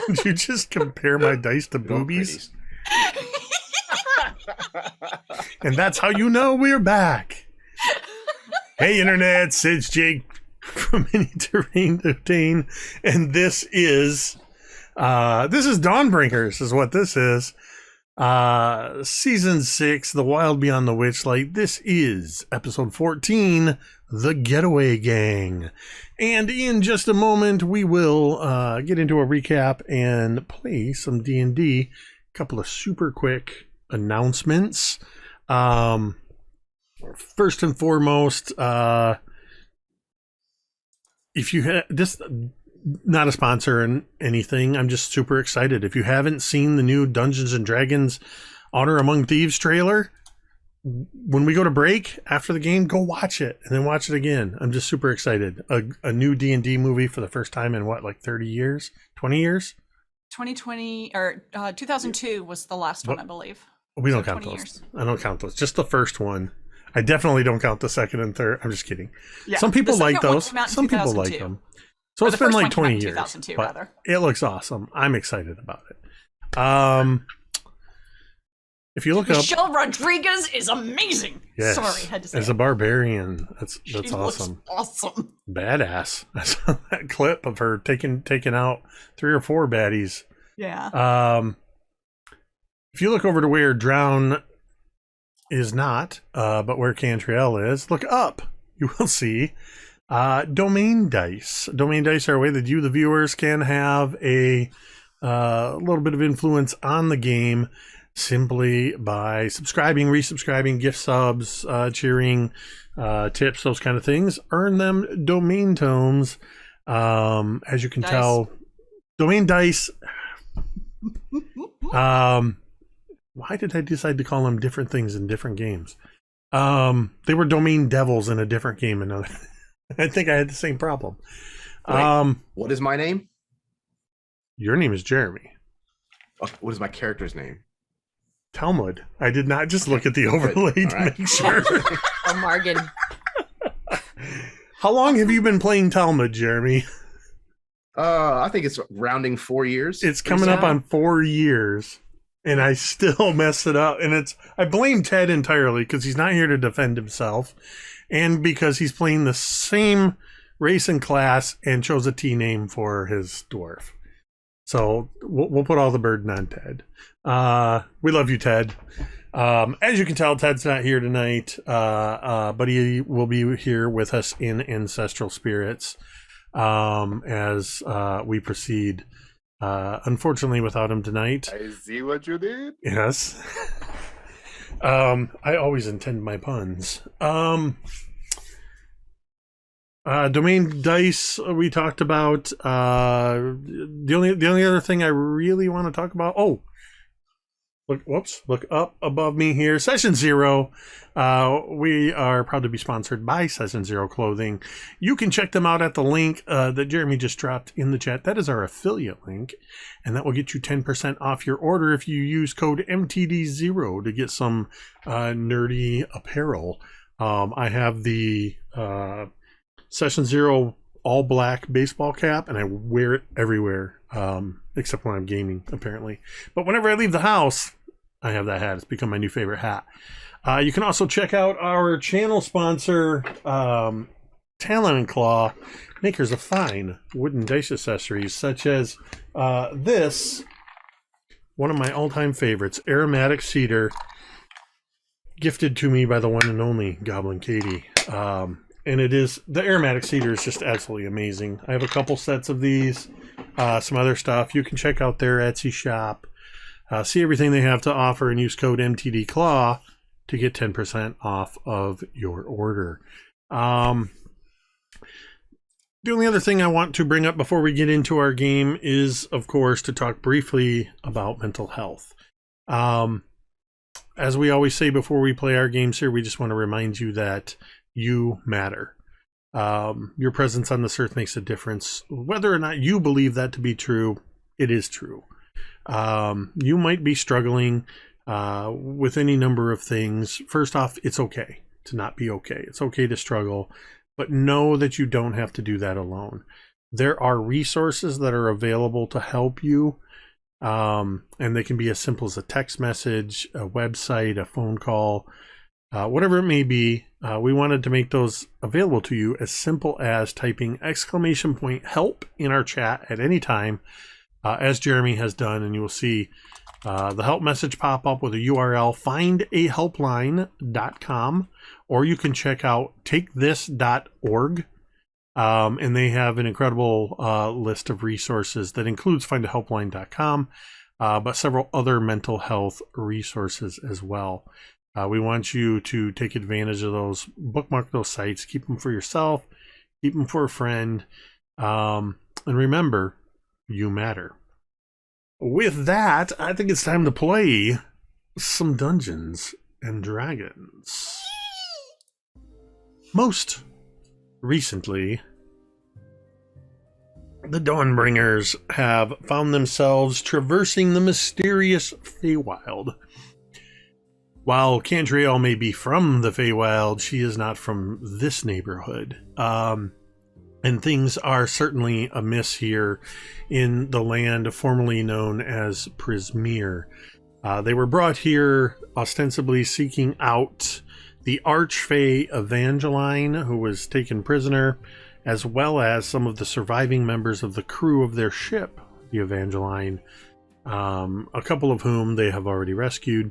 Did you just compare my dice to They're all boobies? pretties. And that's how you know we're back. Hey, Internet, it's Jake from Any Terrain to Obtain, and this is Dawnbringers, is what this is. Season 6, The Wild Beyond the Witchlight. This is episode 14, The Getaway Gang. And in just a moment, we will get into a recap and play some D&D. A couple of super quick announcements. First and foremost, if you had this, not a sponsor and anything, I'm just super excited. If you haven't seen the new Dungeons and Dragons Honor Among Thieves trailer, when we go to break after the game, go watch it and then watch it again. I'm just super excited. A new D&D movie for the first time in what, like 30 years, 20 years? 2020 or 2002 was the last one, I believe. We don't count those. Years. I don't count those. Just the first one. I definitely don't count the second and third. I'm just kidding. Yeah, some people like those. Some people like them. So it's been like 20 years. But it looks awesome. I'm excited about it. If you look Michelle Rodriguez is amazing. Yes, sorry, I had to say as a barbarian. That's awesome. Awesome. Badass. I saw that clip of her taking out 3 or 4 baddies. Yeah. If you look over to where Drown is not, but where Cantriel is, look up. You will see domain dice. Domain dice are a way that you, the viewers, can have a little bit of influence on the game simply by subscribing, resubscribing, gift subs, cheering, tips, those kind of things. Earn them domain tomes. As you can tell, domain dice. Why did I decide to call them different things in different games? They were domain devils in a different game. Another. I think I had the same problem. Wait, what is my name? Your name is Jeremy. What is my character's name? Talmud. I did not just look at the overlay to make sure. Oh, Margan. How long have you been playing Talmud, Jeremy? I think it's rounding 4 years. It's coming up on 4 years. And I still mess it up. And I blame Ted entirely because he's not here to defend himself. And because he's playing the same race and class and chose a T name for his dwarf. So we'll put all the burden on Ted. We love you, Ted. As you can tell, Ted's not here tonight. But he will be here with us in Ancestral Spirits as we proceed. Unfortunately, without him tonight. I see what you did. Yes. I always intend my puns. Domain dice we talked about. The only other thing I really want to talk about. Oh, look up above me here. Session 0. We are proud to be sponsored by Session 0 Clothing. You can check them out at the link that Jeremy just dropped in the chat. That is our affiliate link, and that will get you 10% off your order if you use code MTD0 to get some nerdy apparel. I have the Session 0 all black baseball cap, and I wear it everywhere except when I'm gaming, apparently. But whenever I leave the house, I have that hat. It's become my new favorite hat. You can also check out our channel sponsor, Talon Claw, makers of fine wooden dice accessories, such as this, one of my all-time favorites, Aromatic Cedar, gifted to me by the one and only Goblin Katie. And the Aromatic Cedar is just absolutely amazing. I have a couple sets of these, some other stuff. You can check out their Etsy shop, see everything they have to offer, and use code MTDClaw to get 10% off of your order. The only other thing I want to bring up before we get into our game is, of course, to talk briefly about mental health. As we always say before we play our games here, we just want to remind you that you matter. Your presence on this earth makes a difference. Whether or not you believe that to be true, it is true. You might be struggling with any number of things. First off, it's okay to not be okay. It's okay to struggle, but know that you don't have to do that alone. There are resources that are available to help you, and they can be as simple as a text message, a website, a phone call, whatever it may be. We wanted to make those available to you as simple as typing !help in our chat at any time, as Jeremy has done, and you will see the help message pop up with a URL, findahelpline.com, or you can check out takethis.org. And they have an incredible list of resources that includes findahelpline.com, but several other mental health resources as well. We want you to take advantage of those, bookmark those sites, keep them for yourself, keep them for a friend, and remember, you matter. With that, I think it's time to play some Dungeons and Dragons. Most recently, the Dawnbringers have found themselves traversing the mysterious Feywild. While Cantriel may be from the Feywild, she is not from this neighborhood. And things are certainly amiss here in the land formerly known as Prismeer. They were brought here ostensibly seeking out the Archfey Evangeline, who was taken prisoner, as well as some of the surviving members of the crew of their ship, the Evangeline, a couple of whom they have already rescued.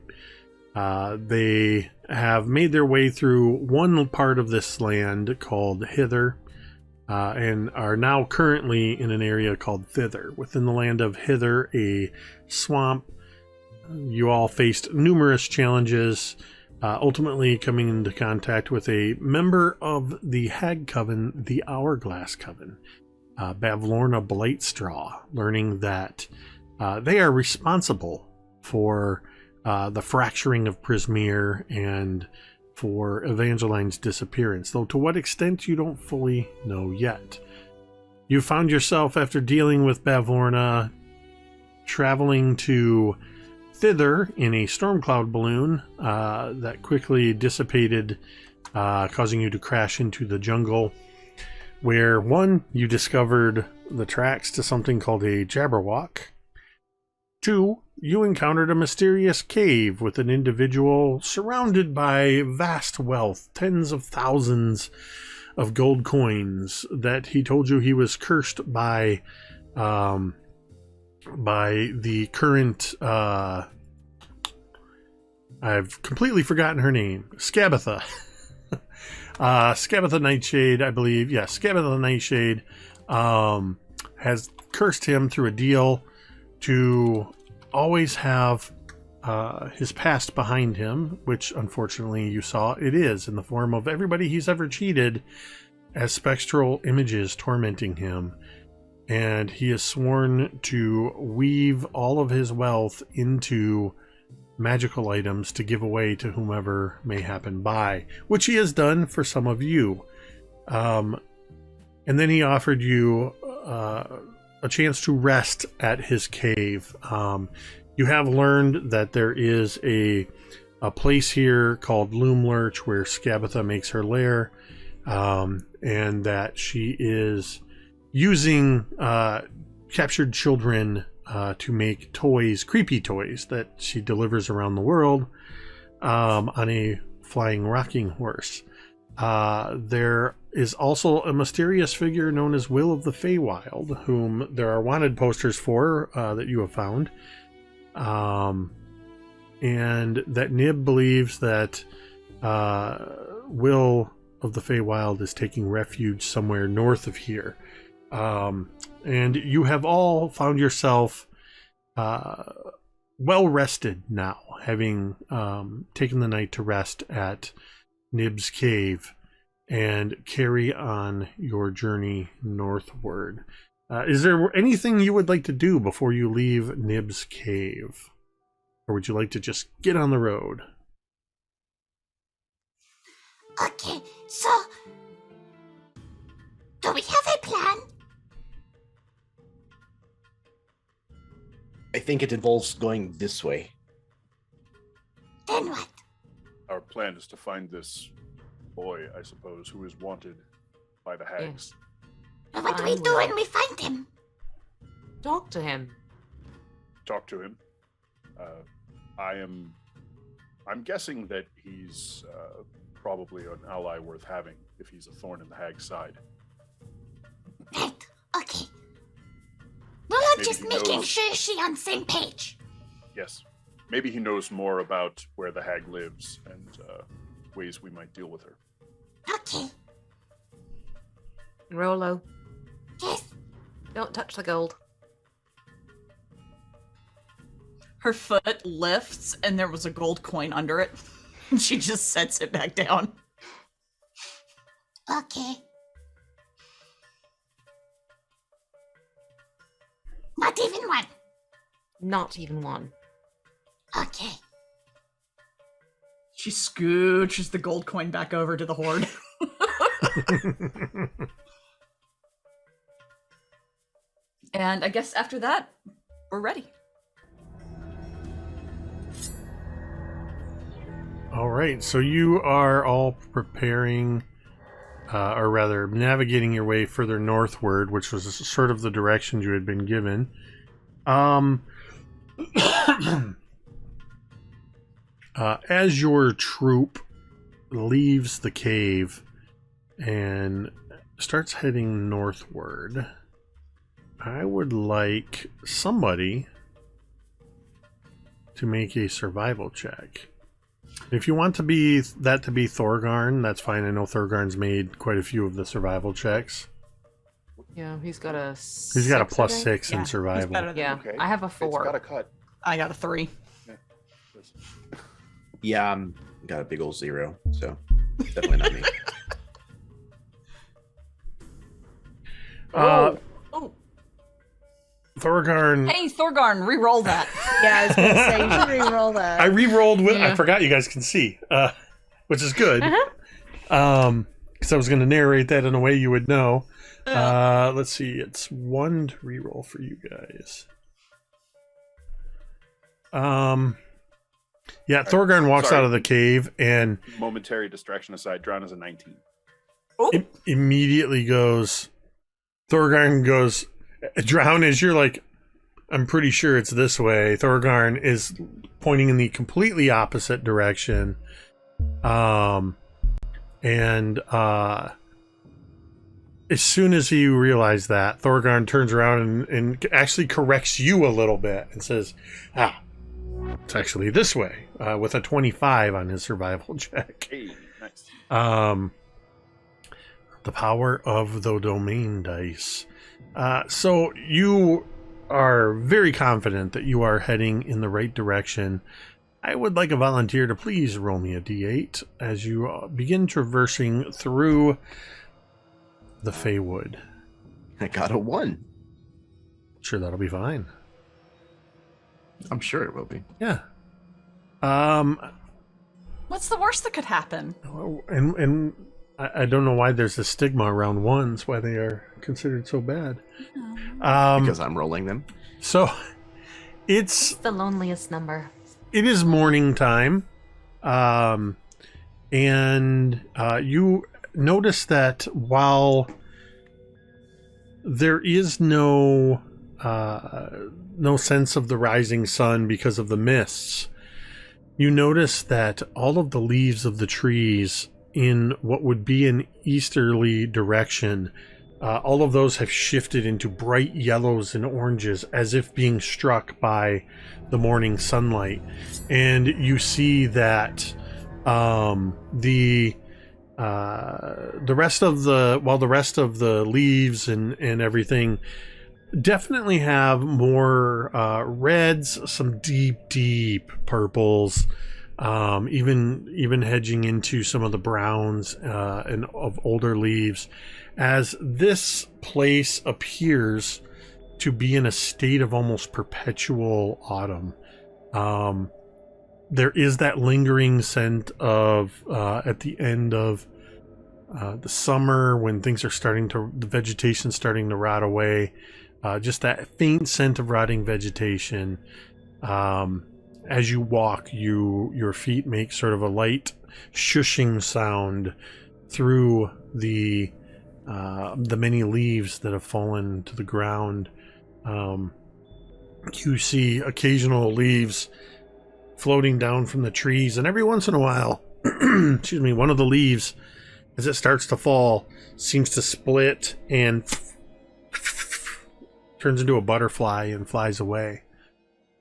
They have made their way through one part of this land called Hither, and are now currently in an area called Thither. Within the land of Hither, a swamp, you all faced numerous challenges, ultimately coming into contact with a member of the Hag Coven, the Hourglass Coven, Bavlorna Blightstraw, learning that they are responsible for the fracturing of Prismeer and for Evangeline's disappearance, though to what extent you don't fully know yet. You found yourself, after dealing with Bavlorna, traveling to Thither in a storm cloud balloon that quickly dissipated, causing you to crash into the jungle, where, one, you discovered the tracks to something called a Jabberwock. Two, you encountered a mysterious cave with an individual surrounded by vast wealth, tens of thousands of gold coins, that he told you he was cursed by the current, I've completely forgotten her name, Skabatha. Skabatha Nightshade, I believe. Yeah, Skabatha Nightshade has cursed him through a deal to always have his past behind him, which unfortunately you saw it is in the form of everybody he's ever cheated as spectral images tormenting him. And he is sworn to weave all of his wealth into magical items to give away to whomever may happen by, which he has done for some of you. And then he offered you a chance to rest at his cave. You have learned that there is a place here called Loomlurch where Skabatha makes her lair, and that she is using captured children to make toys, creepy toys, that she delivers around the world on a flying rocking horse. There is also a mysterious figure known as Will of the Feywild, whom there are wanted posters for that you have found. And that Nib believes that Will of the Feywild is taking refuge somewhere north of here. And you have all found yourself well rested now, having taken the night to rest at Nib's cave and carry on your journey northward. Is there anything you would like to do before you leave Nib's cave? Or would you like to just get on the road? Okay, so do we have a plan? I think it involves going this way. Then what? Our plan is to find this boy, I suppose, who is wanted by the hags. What do we do when we find him? Talk to him. Talk to him. I'm guessing that he's probably an ally worth having if he's a thorn in the hag's side. Right. Okay. Well, I'm Maybe just he making knows. sure she's on the same page. Yes. Maybe he knows more about where the hag lives and ways we might deal with her. Okay. Rolo, Yes. don't touch the gold. Her foot lifts, and there was a gold coin under it. And she just sets it back down. Okay. Not even one. Not even one. Okay. She scooches the gold coin back over to the horde. And I guess after that, we're ready. All right, so you are all preparing, or rather, navigating your way further northward, which was sort of the direction you had been given. As your troop leaves the cave and starts heading northward, I would like somebody to make a survival check. If you want to be Thorgarn, that's fine. I know Thorgarn's made quite a few of the survival checks. Yeah, he's got a He's got a six, I plus think. 6 Yeah, in he's survival. better than- Yeah, Okay. I have a It's 4. got a cut. I got a 3. Yes. Yeah, I'm got a big old 0, so definitely not me. Uh, Oh, Thorgarn, Hey, Thorgarn, re-roll that. Yeah, I was gonna say you should re-roll that. I re-rolled with. I Yeah. forgot you guys can see, which is good. Uh-huh. Because I was going to narrate that in a way you would know. Let's see. It's 1 to re-roll for you guys. Yeah, Thorgarn walks Sorry. out of the cave and Momentary distraction aside, Drown is a 19. immediately goes. Thorgarn goes. Drown is you're like, I'm pretty sure it's this way. Thorgarn is pointing in the completely opposite direction. And as soon as you realize that, Thorgarn turns around and actually corrects you a little bit and says, it's actually this way, with a 25 on his survival check. Hey, nice. The power of the domain dice. So you are very confident that you are heading in the right direction. I would like a volunteer to please roll me a d8 as you begin traversing through the Feywood. I got a 1. Sure, that'll be fine. I'm sure it will be. Yeah. What's the worst that could happen? And I don't know why there's a stigma around ones, why they are considered so bad. Because I'm rolling them. So it's the loneliest number. it is morning time, and you notice that while there is no sense of the rising sun because of the mists, you notice that all of the leaves of the trees in what would be an easterly direction, all of those have shifted into bright yellows and oranges as if being struck by the morning sunlight. And you see that the rest of the leaves and everything definitely have more reds, some deep purples, even hedging into some of the browns and of older leaves, as this place appears to be in a state of almost perpetual autumn. There is that lingering scent of at the end of the summer when things are the vegetation's starting to rot away. Just that faint scent of rotting vegetation. As you walk, your feet make sort of a light shushing sound through the the many leaves that have fallen to the ground. You see occasional leaves floating down from the trees, and every once in a while, excuse me, one of the leaves, as it starts to fall, seems to split and turns into a butterfly and flies away.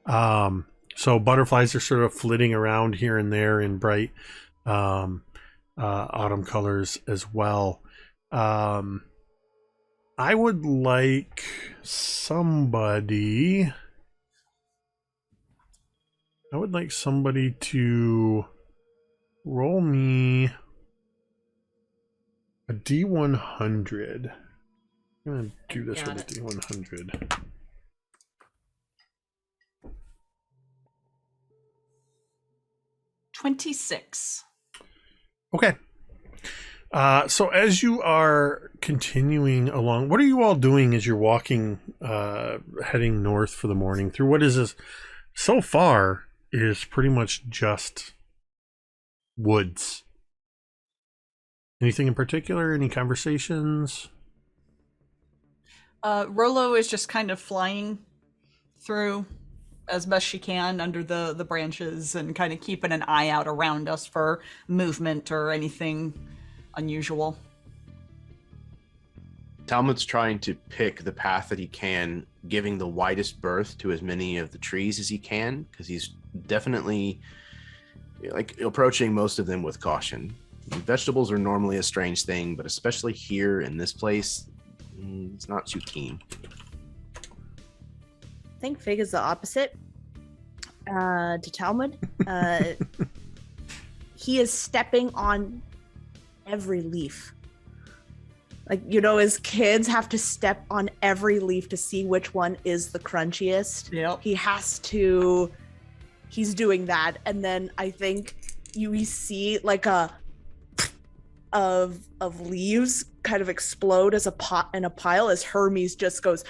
So butterflies are sort of flitting around here and there in bright autumn colors as well. I would like somebody to roll me a D100. I'm going to do this with a D100. $26. Okay. So as you are continuing along, what are you all doing as you're walking, heading north for the morning through what is so far is pretty much just woods? Anything in particular? Any conversations? Rolo is just kind of flying through as best she can under the branches and kind of keeping an eye out around us for movement or anything unusual. Talmud's trying to pick the path that he can, giving the widest berth to as many of the trees as he can, because he's definitely like approaching most of them with caution. Vegetables are normally a strange thing, but especially here in this place, it's not too keen. I think Fig is the opposite to Talmud. He is stepping on every leaf. Like, you know, as kids have to step on every leaf to see which one is the crunchiest. Yep. He's doing that. And then I think we see like of leaves kind of explode as a pot in a pile as Hermes just goes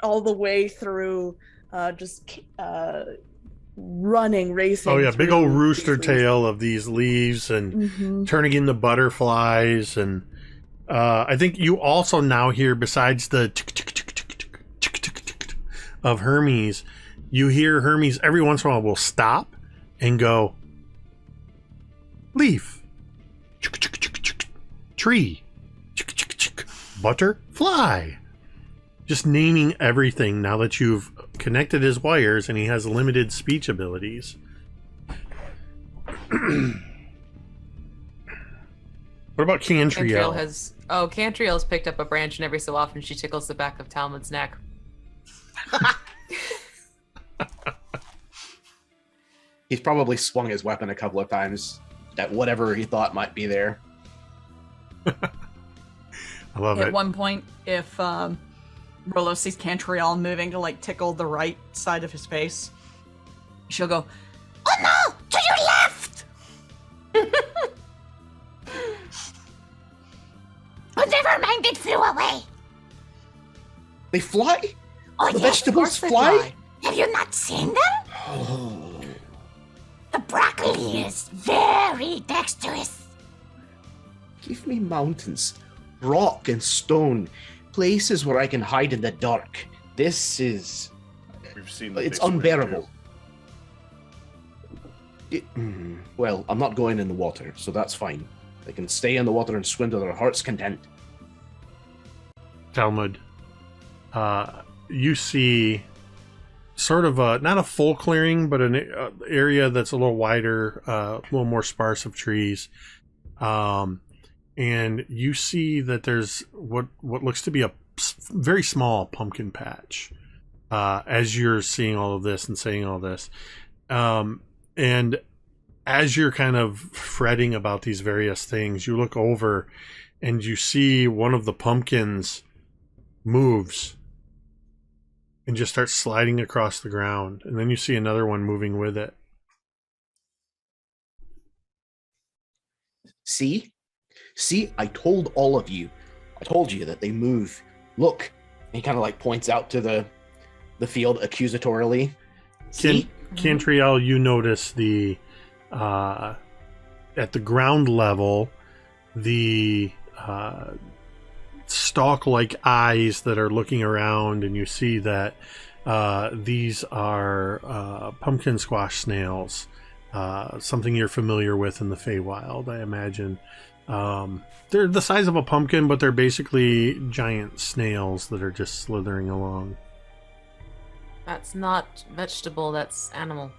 all the way through, running, racing. Oh yeah, big old rooster leaves. tail of these leaves and turning into butterflies. And I think you also now hear, besides the of Hermes, you hear Hermes every once in a while will stop and go, leaf, tree, butterfly. Just naming everything now that you've connected his wires and he has limited speech abilities. What about Cantriel? Cantriel's picked up a branch, and every so often she tickles the back of Talmud's neck. He's probably swung his weapon a couple of times at whatever he thought might be there. I love At it. one point, if Rolo sees Cantriel moving to like tickle the right side of his face, she'll go, Oh no! To your left! Oh, never mind, it flew away. They fly? Oh, The yes, vegetables of course they fly? Have you not seen them? Oh. The broccoli is very dexterous. Give me mountains, rock and stone, places where I can hide in the dark. This is... We've seen that It's they swim, unbearable. too. Well, I'm not going in the water, so that's fine. They can stay in the water and swim to their heart's content. Talmud, you see sort of not a full clearing, but an area that's a little wider, a little more sparse of trees. And you see that there's what looks to be a very small pumpkin patch as you're seeing all of this and saying all this. And as you're kind of fretting about these various things, you look over and you see one of the pumpkins moves and just starts sliding across the ground. And then you see another one moving with it. See? See, I told all of you. I told you that they move. Look. And he kind of like points out to the field accusatorily. See? Cantriel, you notice the at the ground level, the stalk-like eyes that are looking around, and you see that these are pumpkin squash snails, something you're familiar with in the Feywild, I imagine. They're the size of a pumpkin, but they're basically giant snails that are just slithering along. That's not vegetable, that's animal.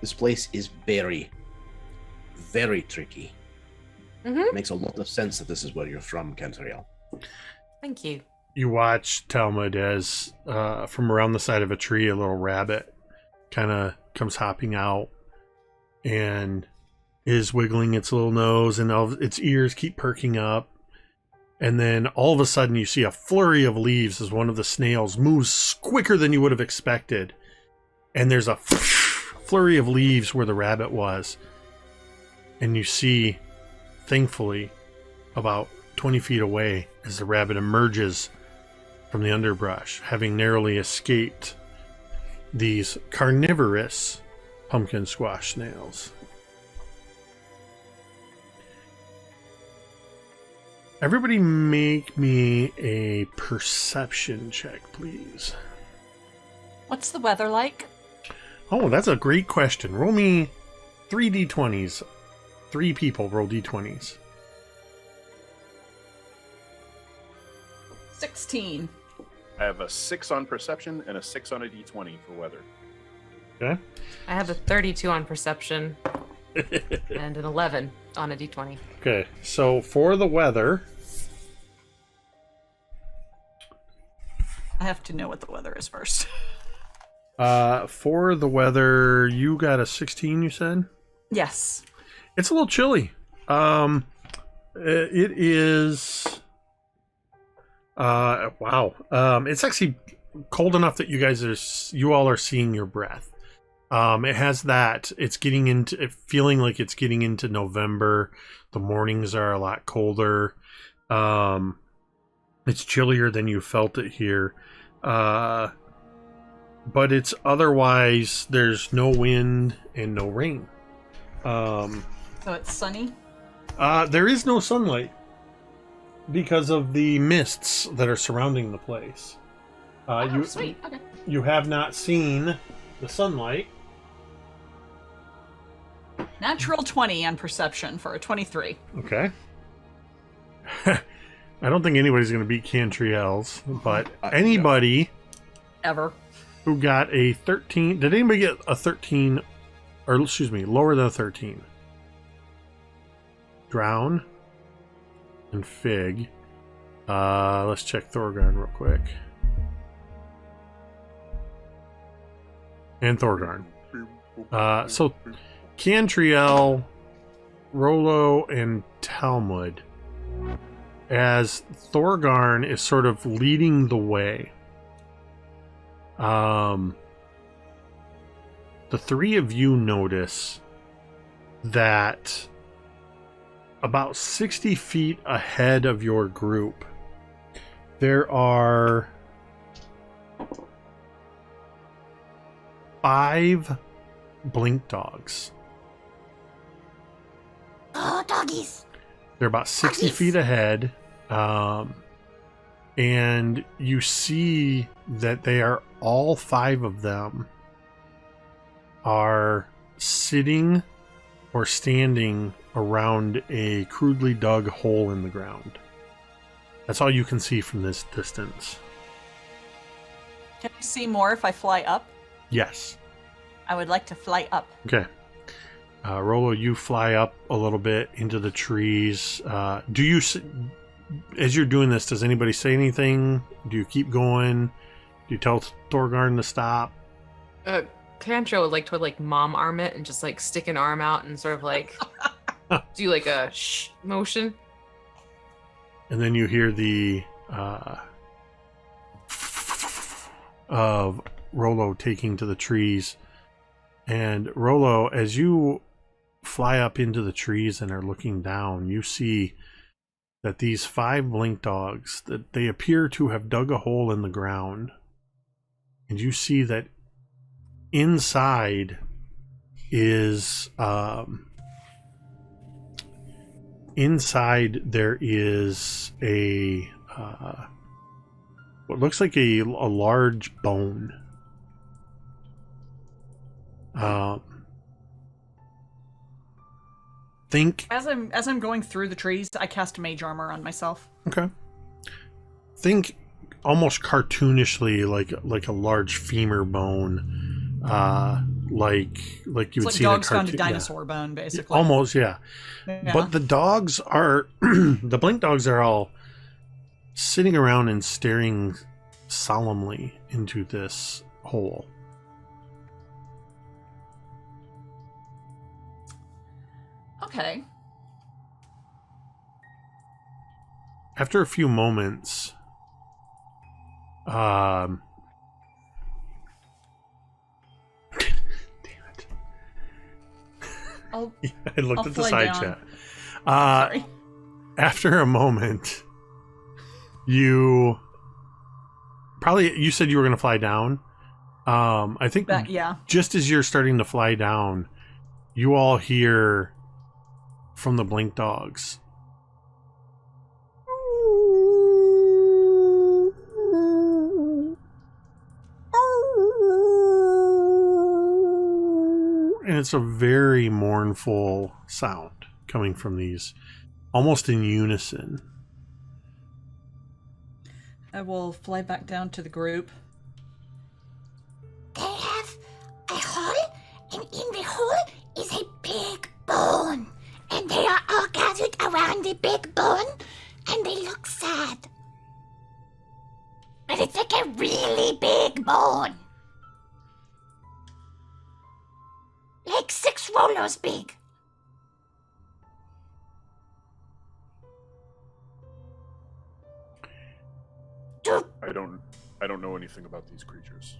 This place is very, very tricky. Mm-hmm. Makes a lot of sense that this is where you're from, Cantriel. Thank you. You watch Talmud as from around the side of a tree, a little rabbit kind of comes hopping out and is wiggling its little nose, and all its ears keep perking up. And then all of a sudden you see a flurry of leaves as one of the snails moves quicker than you would have expected. And there's a flurry of leaves where the rabbit was. And you see, thankfully, about 20 feet away as the rabbit emerges from the underbrush, having narrowly escaped these carnivorous pumpkin squash snails. Everybody make me a perception check, please. What's the weather like? Oh, that's a great question. Roll me 3 d20s. 3 people roll d20s. 16. I have a 6 on perception and a 6 on a d20 for weather. Okay. I have a 32 on perception and an 11 on a d20. Okay, so for the weather, I have to know what the weather is first. for the weather, you got a 16, you said? Yes. It's a little chilly. It is. Wow. It's actually cold enough that you all are seeing your breath. It has that. It's feeling like it's getting into November. The mornings are a lot colder. It's chillier than you felt it here. But it's otherwise, there's no wind and no rain. So it's sunny? There is no sunlight because of the mists that are surrounding the place. Sweet. Okay. You have not seen the sunlight. Natural 20 on perception for a 23. Okay. I don't think anybody's going to beat Cantriel's, but anybody Ever. who got a 13... Did anybody get a 13... Or, excuse me, lower than a 13? Drown and Fig. Let's check Thorgarn real quick. And Thorgarn. So Cantriel, Rollo, and Talmud, as Thorgarn is sort of leading the way. The three of you notice that about 60 feet ahead of your group, there are 5 blink dogs. Oh, doggies. They're about 60 Doggies. feet ahead. And you see that they are, all 5 of them are sitting or standing around a crudely dug hole in the ground. That's all you can see from this distance. Can I see more if I fly up? Yes. I would like to fly up. Okay. Rollo, you fly up a little bit into the trees. Do you, as you're doing this, does anybody say anything? Do you keep going? Do you tell Thorgarn to stop? Cantriel would like to mom arm it and just stick an arm out and sort of do a shh motion. And then you hear the of Rollo taking to the trees. And Rollo, as you fly up into the trees and are looking down, you see that these 5 blink dogs, that they appear to have dug a hole in the ground. And you see that inside is inside there is a what looks like a large bone. Think As I'm going through the trees, I cast mage armor on myself. okay. Think almost cartoonishly like a large femur bone, like you would It's like see in a dogs found a cartoon. dinosaur bone, basically. Almost, yeah. Yeah. But the dogs are the blink dogs are all sitting around and staring solemnly into this hole. Okay. After a few moments, damn it. I'll, I looked I'll at the fly side down. chat. sorry. After a moment, you said you were going to fly down. I think Yeah. just as you're starting to fly down, you all hear from the blink dogs. And it's a very mournful sound coming from these, almost in unison. I will fly back down to the group. They have a hole, and in the hole is a big bone. And they are all gathered around the big bone, and they look sad. But it's like a really big bone. Like 6 rollers big. Do I don't know anything about these creatures.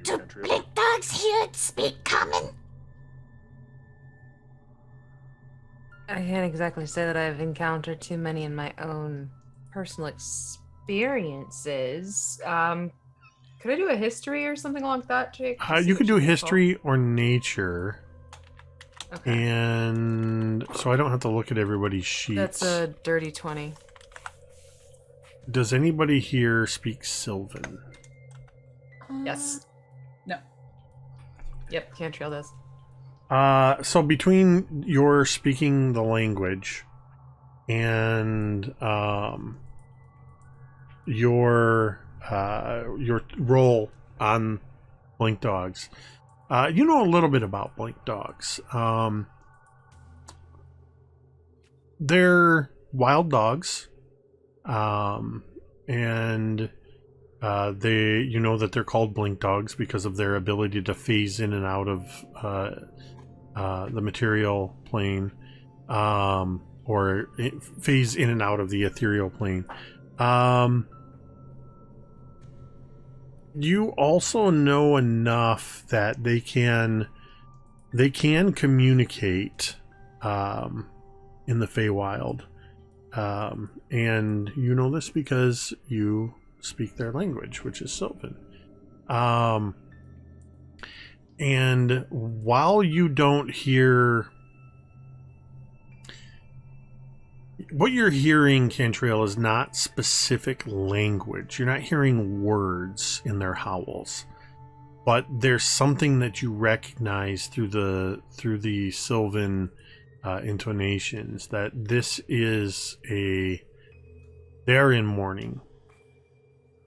Do you, Do Cantriel? blink dogs here speak common? I can't exactly say that I've encountered too many in my own personal experiences. Could I do a history or something like that, Jake? to see You what could do can pull? history or nature, Okay. and so I don't have to look at everybody's sheets. That's a dirty 20. Does anybody here speak Sylvan? Yes. No. Yep, Cantriel does. So between your speaking the language and your role on blink dogs, you know a little bit about blink dogs. They're wild dogs, and you know that they're called blink dogs because of their ability to phase in and out of the material plane, or phase in and out of the ethereal plane. You also know enough that they can communicate in the Feywild, and you know this because you speak their language, which is Sylvan. And while you don't hear what you're hearing, Cantriel, is not specific language. You're not hearing words in their howls, but there's something that you recognize through the Sylvan intonations that this is they're in mourning,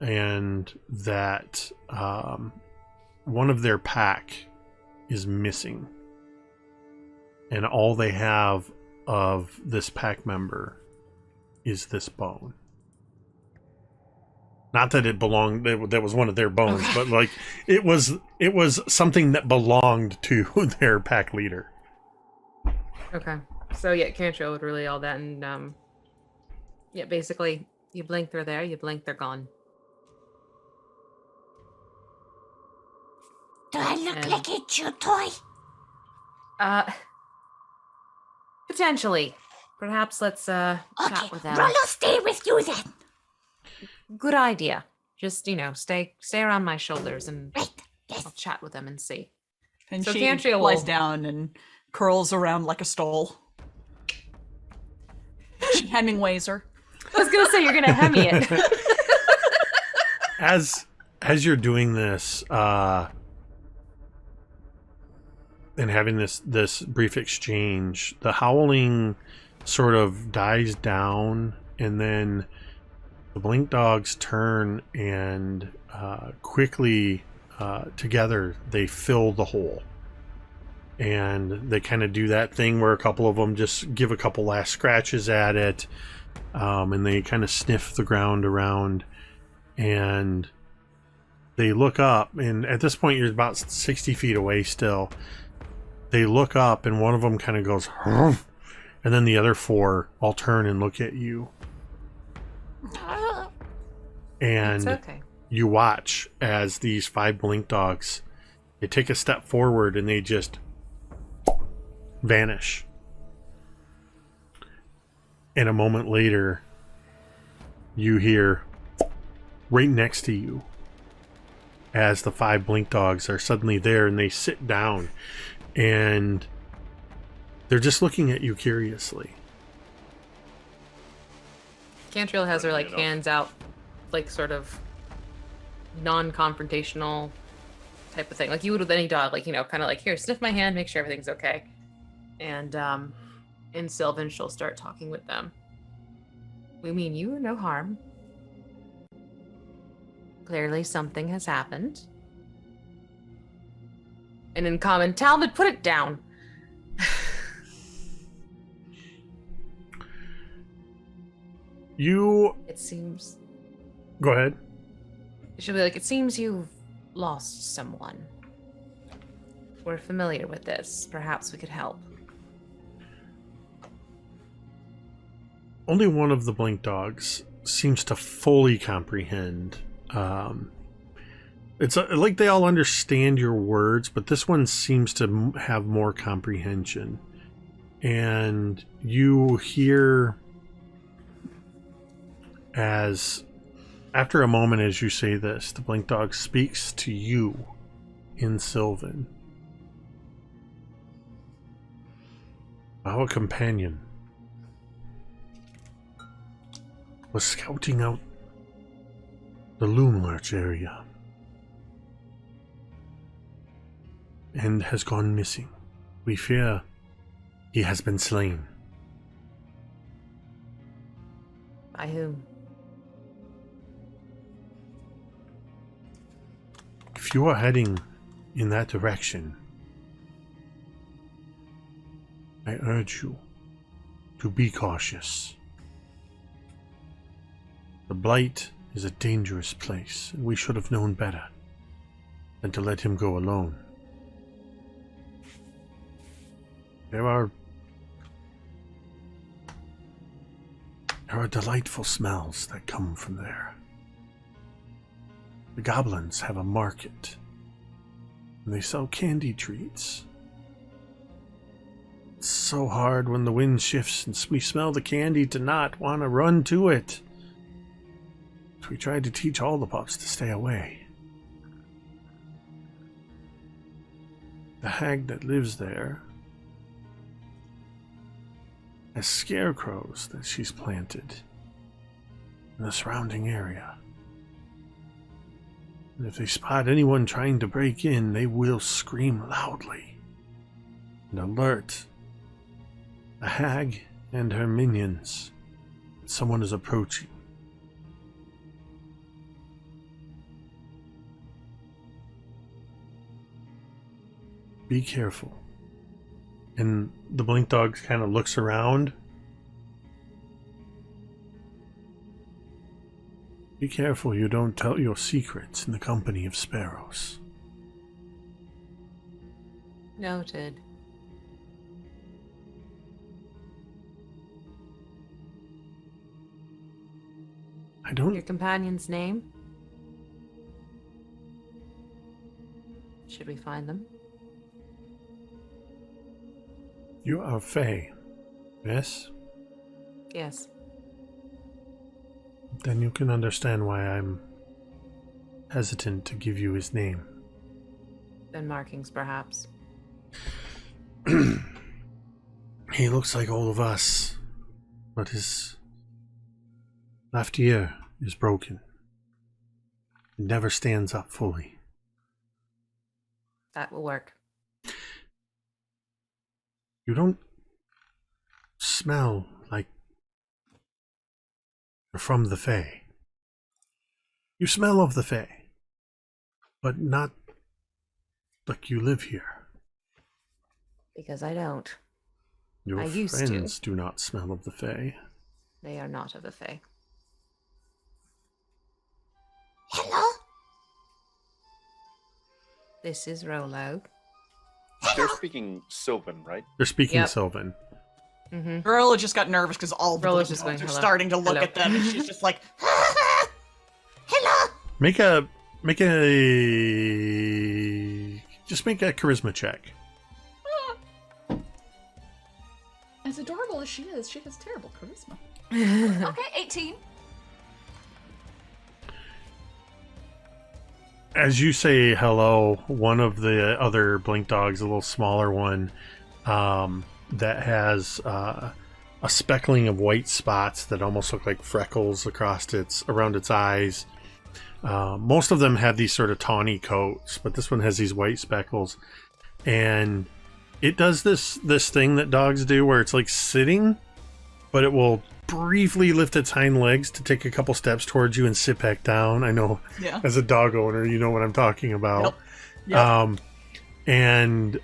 and that one of their pack is missing, and all they have of this pack member is this bone. Not that it belonged, that was one of their bones, Okay. but like it was something that belonged to their pack leader. Okay. So yeah, Cantriel would relay all that, and yeah, basically, you blink, they're there. You blink, they're gone. Do I look And- like a chew toy? Potentially. Perhaps let's chat with them. Rollo, stay with you then. Good idea. Just stay around my shoulders, and Right. Yes. I'll chat with them and see. And So she Cantriel lies will- down and curls around like a stole. She Hemingways her. I was gonna say you're gonna Hemi it. As you're doing this, and having this brief exchange, the howling sort of dies down, and then the blink dogs turn and quickly together they fill the hole. And they kind of do that thing where a couple of them just give a couple last scratches at it, and they kind of sniff the ground around, and they look up, and at this point you're about 60 feet away still. They look up, and one of them kind of goes, "Humph," and then the other four all turn and look at you. And It's okay. you watch as these 5 blink dogs, they take a step forward and they just vanish. And a moment later, you hear right next to you as the 5 blink dogs are suddenly there, and they sit down and they're just looking at you curiously. Cantriel has her like Funny enough. hands out, like sort of non-confrontational type of thing, like you would with any dog, like, you know, kind of like, here, sniff my hand, make sure everything's okay. And in Sylvan, she'll start talking with them. We mean you no harm. Clearly something has happened. And in common, Talmud, put it down. You It seems go ahead. she'll be like, it seems you've lost someone. We're familiar with this. Perhaps we could help. Only one of the blink dogs seems to fully comprehend. It's like they all understand your words, but this one seems to have more comprehension. And you hear, as after a moment as you say this, the blink dog speaks to you in Sylvan. Our companion was scouting out the lunar area and has gone missing. We fear he has been slain. By whom? If you are heading in that direction, I urge you to be cautious. The Blight is a dangerous place, and we should have known better than to let him go alone. There are delightful smells that come from there. The goblins have a market, and they sell candy treats. It's so hard when the wind shifts and we smell the candy to not want to run to it. So we tried to teach all the pups to stay away. The hag that lives there has scarecrows that she's planted in the surrounding area. And if they spot anyone trying to break in, they will scream loudly and alert the hag and her minions that someone is approaching. Be careful. And the blink dog kind of looks around. Be careful you don't tell your secrets in the company of sparrows. Noted. I don't. Your companion's name? Should we find them? You are Faye, yes? Yes. Then you can understand why I'm hesitant to give you his name. Then markings, perhaps. He looks like all of us, but his left ear is broken. It never stands up fully. That will work. You don't smell like you're from the Fae. You smell of the Fae, but not like you live here. Because I don't. Your I used friends do not smell of the Fae. They are not of the Fae. Hello? This is Rolo. They're speaking Sylvan, right? They're speaking Yep. Sylvan. Mm-hmm. Rolo just got nervous because all the Rolo's blue just going, dogs are "Hello. starting to look Hello." at them, and she's just like, Hello? Make a charisma check. as adorable as she is, she has terrible charisma. Okay, 18. As you say hello, one of the other blink dogs, a little smaller one, that has a speckling of white spots that almost look like freckles around its eyes. Most of them have these sort of tawny coats, but this one has these white speckles, and it does this thing that dogs do where it's like sitting, but it will briefly lift its hind legs to take a couple steps towards you and sit back down. I know, Yeah. as a dog owner, you know what I'm talking about. Yep. And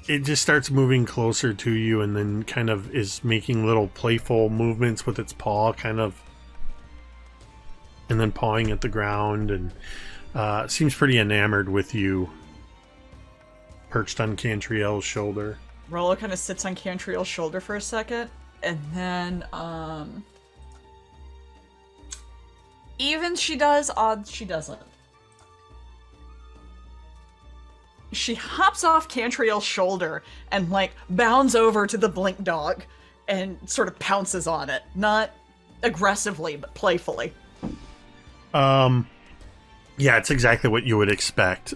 it just starts moving closer to you, and then kind of is making little playful movements with its paw, kind of, and then pawing at the ground, and seems pretty enamored with you, perched on Cantriel's shoulder. Rolo kind of sits on Cantriel's shoulder for a second, and then, even she does, odd she doesn't. She hops off Cantriel's shoulder and, like, bounds over to the blink dog and sort of pounces on it. Not aggressively, but playfully. Yeah, it's exactly what you would expect.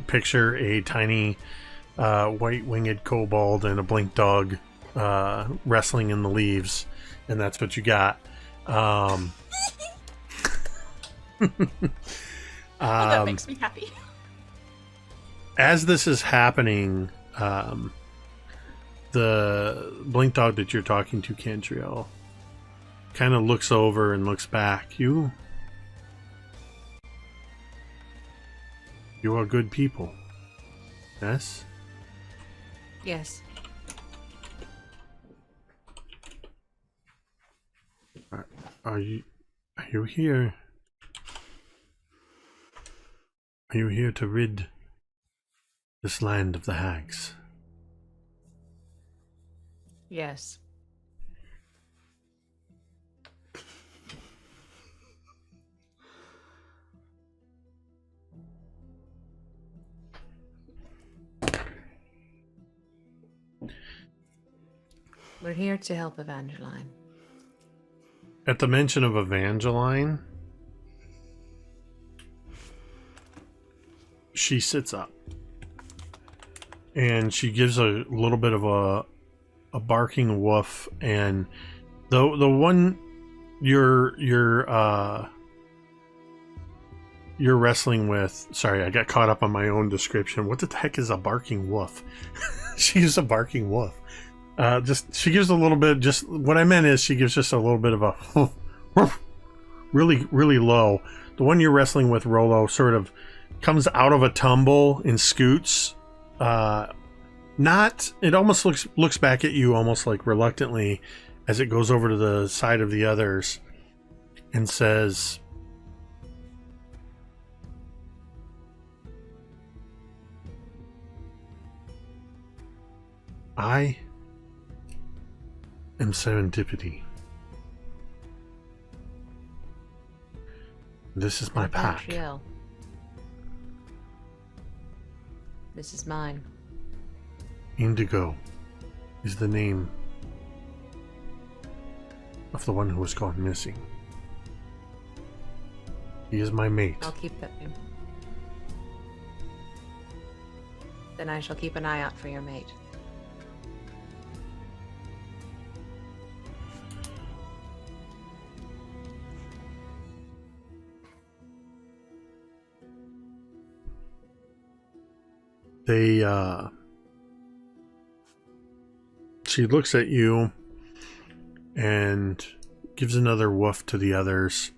Picture a tiny white-winged kobold and a blink dog wrestling in the leaves, and that's what you got. That makes me happy. As this is happening, the blink dog that you're talking to, Cantriel, kind of looks over and looks back. You are good people. Yes? Yes. Are you here? Are you here to rid this land of the hags? Yes. We're here to help Evangeline. At the mention of Evangeline, she sits up. And she gives a little bit of a barking woof, and the one you're wrestling with. Sorry, I got caught up on my own description. What the heck is a barking woof? She gives a barking woof. She gives a little bit. Just what I meant is she gives just a little bit of a really, really low. The one you're wrestling with, Rolo, sort of comes out of a tumble and scoots. It almost looks back at you almost like reluctantly as it goes over to the side of the others and says, I am serendipity. This is my pack. Cantriel. This is mine. Indigo is the name of the one who has gone missing. He is my mate. I'll keep that name. Then I shall keep an eye out for your mate. She looks at you and gives another woof to the others.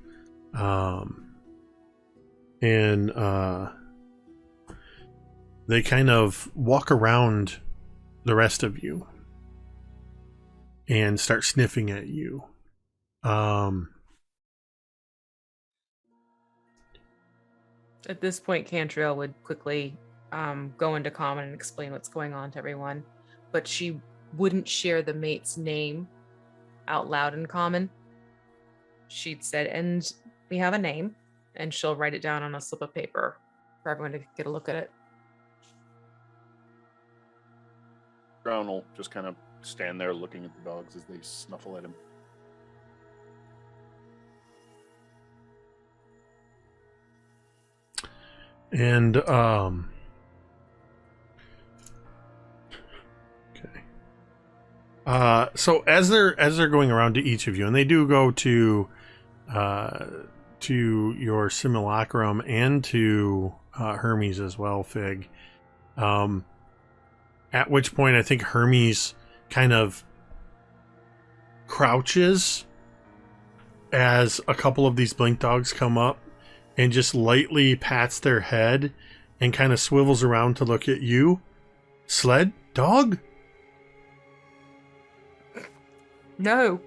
They kind of walk around the rest of you and start sniffing at you. At this point, Cantriel would quickly go into common and explain what's going on to everyone, but she wouldn't share the mate's name out loud in common. She'd said, and we have a name, and she'll write it down on a slip of paper for everyone to get a look at it. Brown will just kind of stand there looking at the dogs as they snuffle at him. And so as they're going around to each of you, and they do go to your simulacrum and to Hermes as well, Fig. At which point I think Hermes kind of crouches as a couple of these blink dogs come up and just lightly pats their head and kind of swivels around to look at you. Sled dog? No.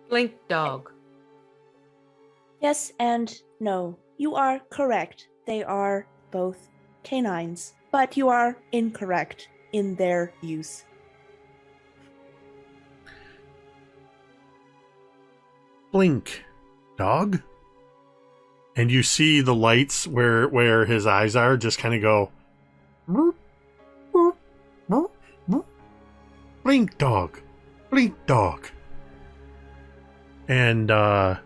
Blink dog. Yes and no. You are correct. They are both canines, but you are incorrect in their use. Blink dog? And you see the lights where his eyes are just kind of go boop, boop, boop, boop. Blink dog, blink dog. And the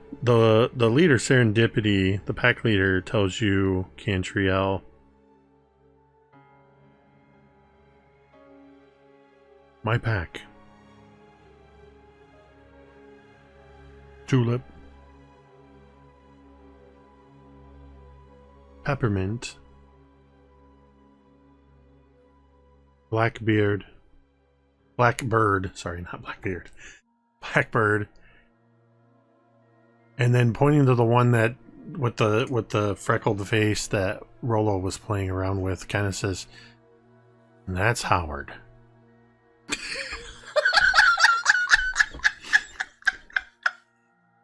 leader, Serendipity, the pack leader, tells you, Cantriel, my pack. Tulip, Peppermint, Blackbird, sorry, not Blackbeard, Blackbird, and then pointing to the one that with the freckled face that Rolo was playing around with, kind of says, "That's Howard."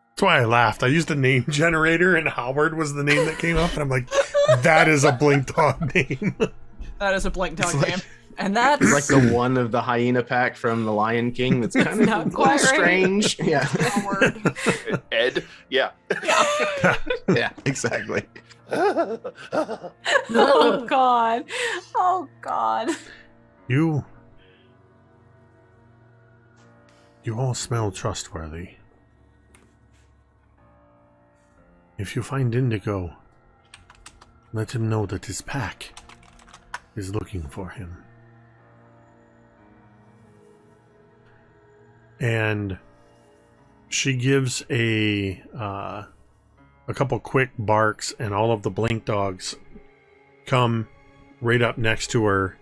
That's why I laughed. I used a name generator, and Howard was the name that came up, and I'm like, that is a blink dog name. That is a blink dog It's name. And that's It's like the one of the hyena pack from The Lion King that's kind of not a quite little right. strange. Yeah. word. Ed? Yeah. Yeah, exactly. Oh God. Oh God. You all smell trustworthy. If you find Indigo, let him know that his pack is looking for him. And she gives a couple quick barks, and all of the blink dogs come right up next to her,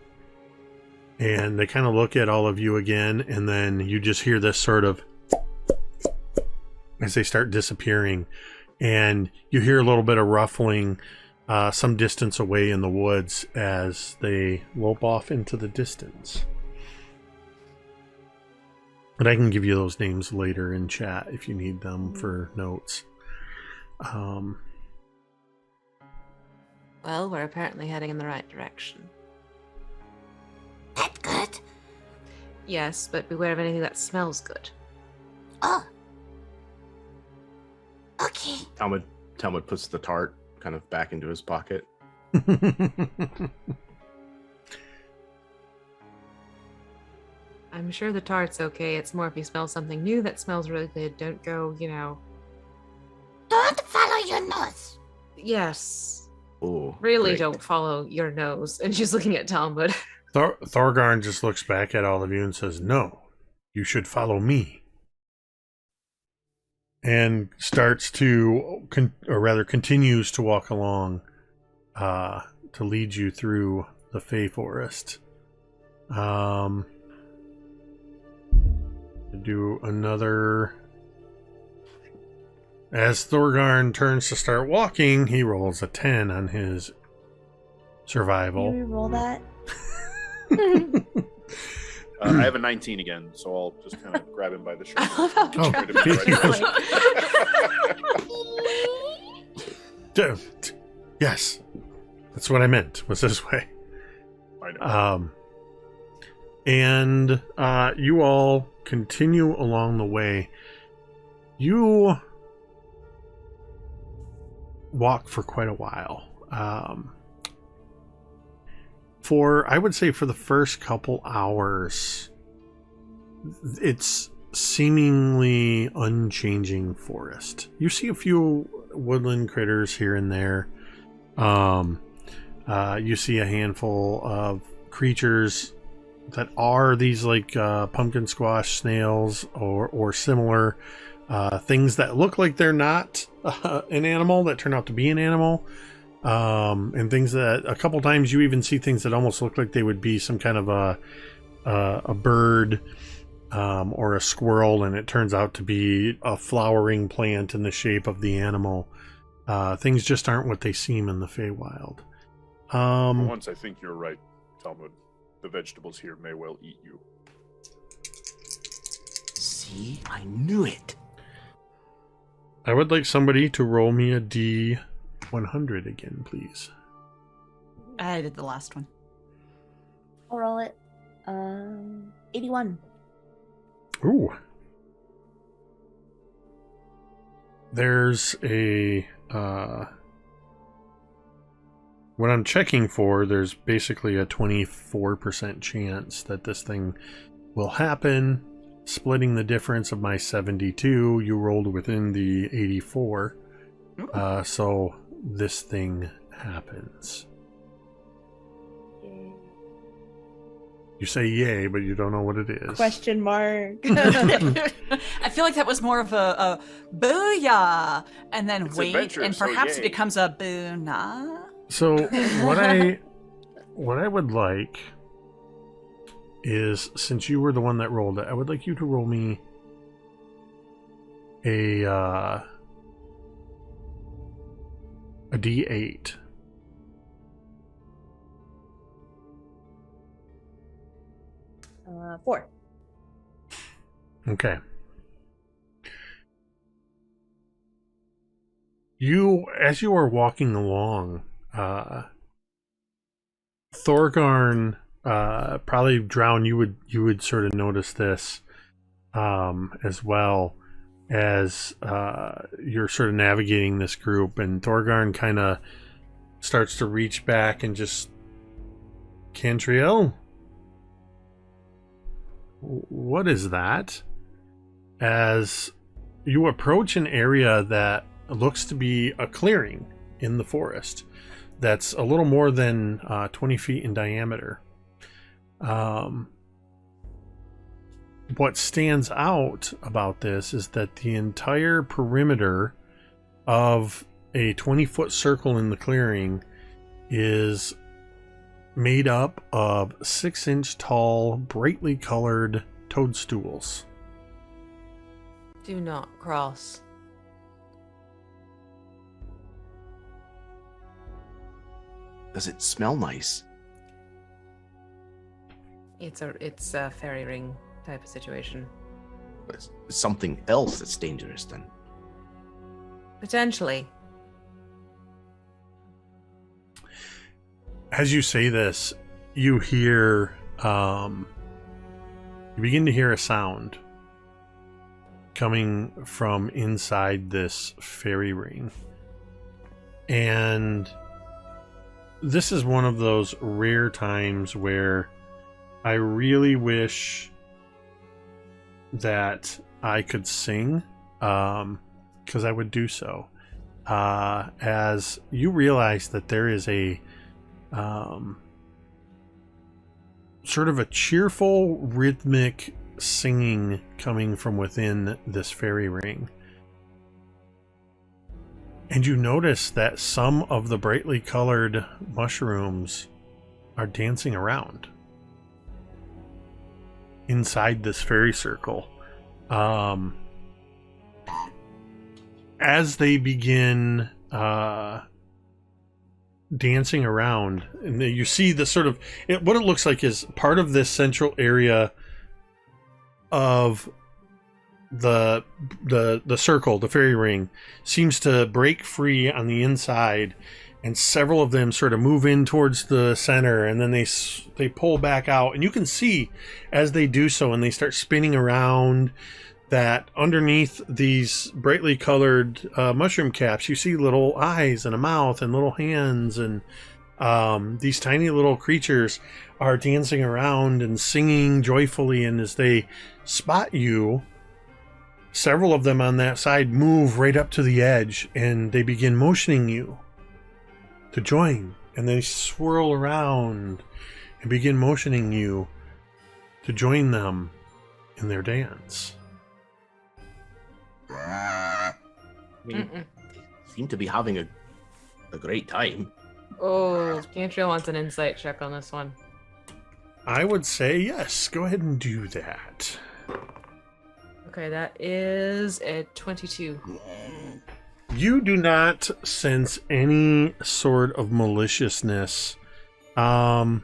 and they kind of look at all of you again, and then you just hear this sort of as they start disappearing, and you hear a little bit of ruffling some distance away in the woods as they lope off into the distance. But I can give you those names later in chat if you need them for notes. Well, we're apparently heading in the right direction. That good? Yes, but beware of anything that smells good. Oh. Okay. Talmud puts the tart kind of back into his pocket. I'm sure the tart's okay. It's more if you smell something new that smells really good. Don't go, Don't follow your nose. Yes. Oh, Really great. don't follow your nose. And she's looking at Talmud. Thorgarn just looks back at all of you and says, "No, you should follow me." And starts to, or rather continues to walk along to lead you through the Fey Forest. Do another... As Thorgarn turns to start walking, he rolls a 10 on his survival. Can you roll that? I have a 19 again, so I'll just kind of grab him by the shirt. I love how Oh, Straight to my right. Yes, that's what I meant. Was this way? I know. And you all continue along the way. You walk for quite a while. I would say for the first couple hours, it's seemingly unchanging forest. You see a few woodland critters here and there. You see a handful of creatures that are these like pumpkin squash snails or similar things that look like they're not an animal that turn out to be an animal. And things that a couple times you even see things that almost look like they would be some kind of a bird or a squirrel, and it turns out to be a flowering plant in the shape of the animal. Things just aren't what they seem in the Feywild. For once, I think you're right, Talmud. The vegetables here may well eat you. See, I knew it. I would like somebody to roll me a D100 again, please. I did the last one. I'll roll it. 81. Ooh. There's a what I'm checking for, there's basically a 24% chance that this thing will happen. Splitting the difference of my 72, you rolled within the 84. So this thing happens. You say yay, but you don't know what it is. Question mark. I feel like that was more of a booyah, and then It's wait, adventure, and so perhaps it yay. becomes a boo nah. So what I would like is, since you were the one that rolled it, I would like you to roll me a D8. Four. Okay. You, as you are walking along, Thorgarn, probably Drown, you would sort of notice this as well, as you're sort of navigating this group, and Thorgarn kind of starts to reach back and just, Cantriel, what is that? As you approach an area that looks to be a clearing in the forest that's a little more than 20 feet in diameter. What stands out about this is that the entire perimeter of a 20-foot circle in the clearing is made up of 6-inch tall, brightly colored toadstools. Do not cross. Does it smell nice? It's a fairy ring type of situation. It's something else that's dangerous then. Potentially. As you say this, you hear, you begin to hear a sound coming from inside this fairy ring. And this is one of those rare times where I really wish that I could sing, because I would do so. as you realize that there is a sort of a cheerful, rhythmic singing coming from within this fairy ring. And you notice that some of the brightly colored mushrooms are dancing around inside this fairy circle. As they begin dancing around, and you see the sort of what it looks like is part of this central area of the circle, the fairy ring, seems to break free on the inside, and several of them sort of move in towards the center, and then they pull back out, and you can see as they do so and they start spinning around that underneath these brightly colored mushroom caps, you see little eyes and a mouth and little hands, and these tiny little creatures are dancing around and singing joyfully. And as they spot you, several of them on that side move right up to the edge, and they begin motioning you to join, and they swirl around and begin motioning you to join them in their dance. Seem to be having a great time. Oh, Cantriel wants an insight check on this one. I would say yes. Go ahead and do that. Okay, that is a 22. You do not sense any sort of maliciousness. I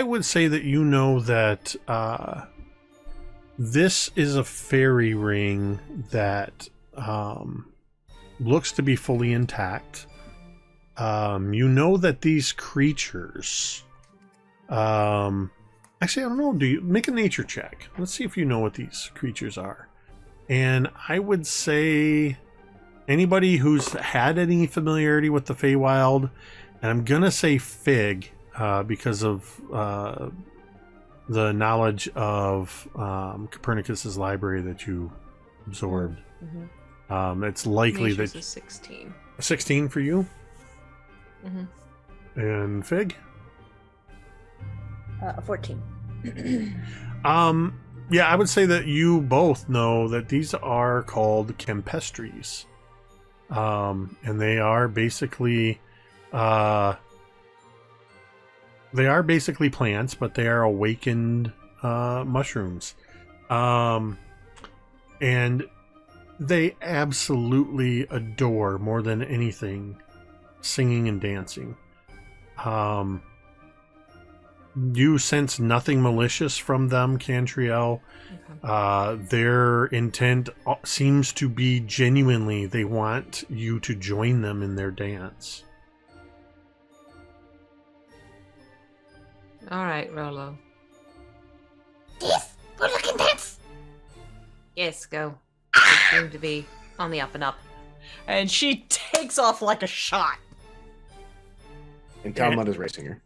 would say that you know that this is a fairy ring that looks to be fully intact. You know that these creatures... actually, I don't know. Do you make a nature check? Let's see if you know what these creatures are. And I would say anybody who's had any familiarity with the Feywild, and I'm gonna say Fig because of the knowledge of Copernicus's library that you absorbed. Mm-hmm. It's likely Nature's that a 16. a 16 for you. Mm-hmm. And Fig. 14. Yeah, I would say that you both know that these are called campestries. And they are basically plants, but they are awakened mushrooms. And they absolutely adore, more than anything, singing and dancing. You sense nothing malicious from them, Cantriel. Okay. Their intent seems to be genuinely they want you to join them in their dance. All right, Rolo. This? We're looking dance? Yes, go. They seem to be on the up and up. And she takes off like a shot. And Talmud is racing her.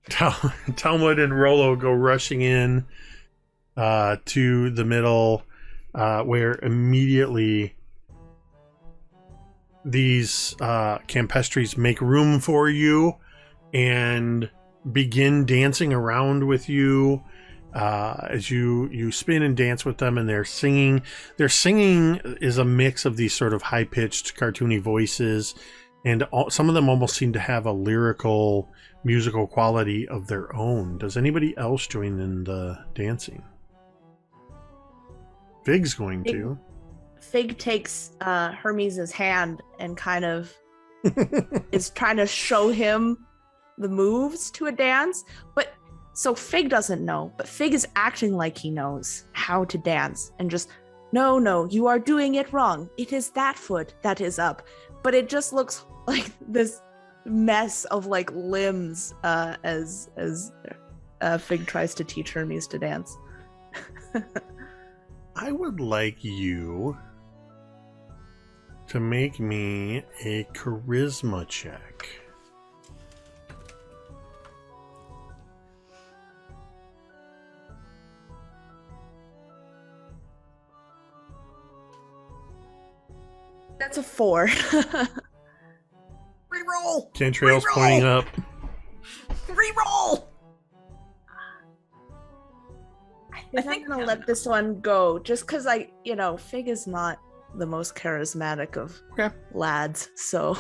Talmud and Rolo go rushing in to the middle, where immediately these campestries make room for you and begin dancing around with you as you spin and dance with them, and they're singing. Their singing is a mix of these sort of high-pitched, cartoony voices, and some of them almost seem to have a lyrical, musical quality of their own. Does anybody else join in the dancing? Fig's going to. Fig takes Hermes' hand and kind of is trying to show him the moves to a dance. But so Fig doesn't know, but Fig is acting like he knows how to dance and just, no, you are doing it wrong. It is that foot that is up. But it just looks like this mess of like limbs as Fig tries to teach Hermes to dance. I would like you to make me a charisma check. That's a 4. Reroll. Cantriel's Reroll! pointing up. Reroll. I think I'm gonna let this one go, just because Fig is not the most charismatic of Okay. lads, so.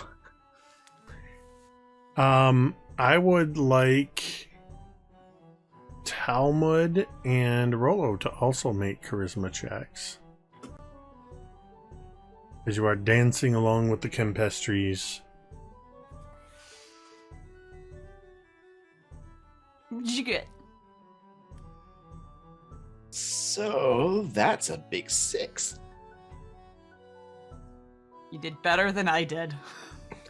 I would like Talmud and Rollo to also make charisma checks. As you are dancing along with the Kempestries. What did you get? So that's a big 6. You did better than I did.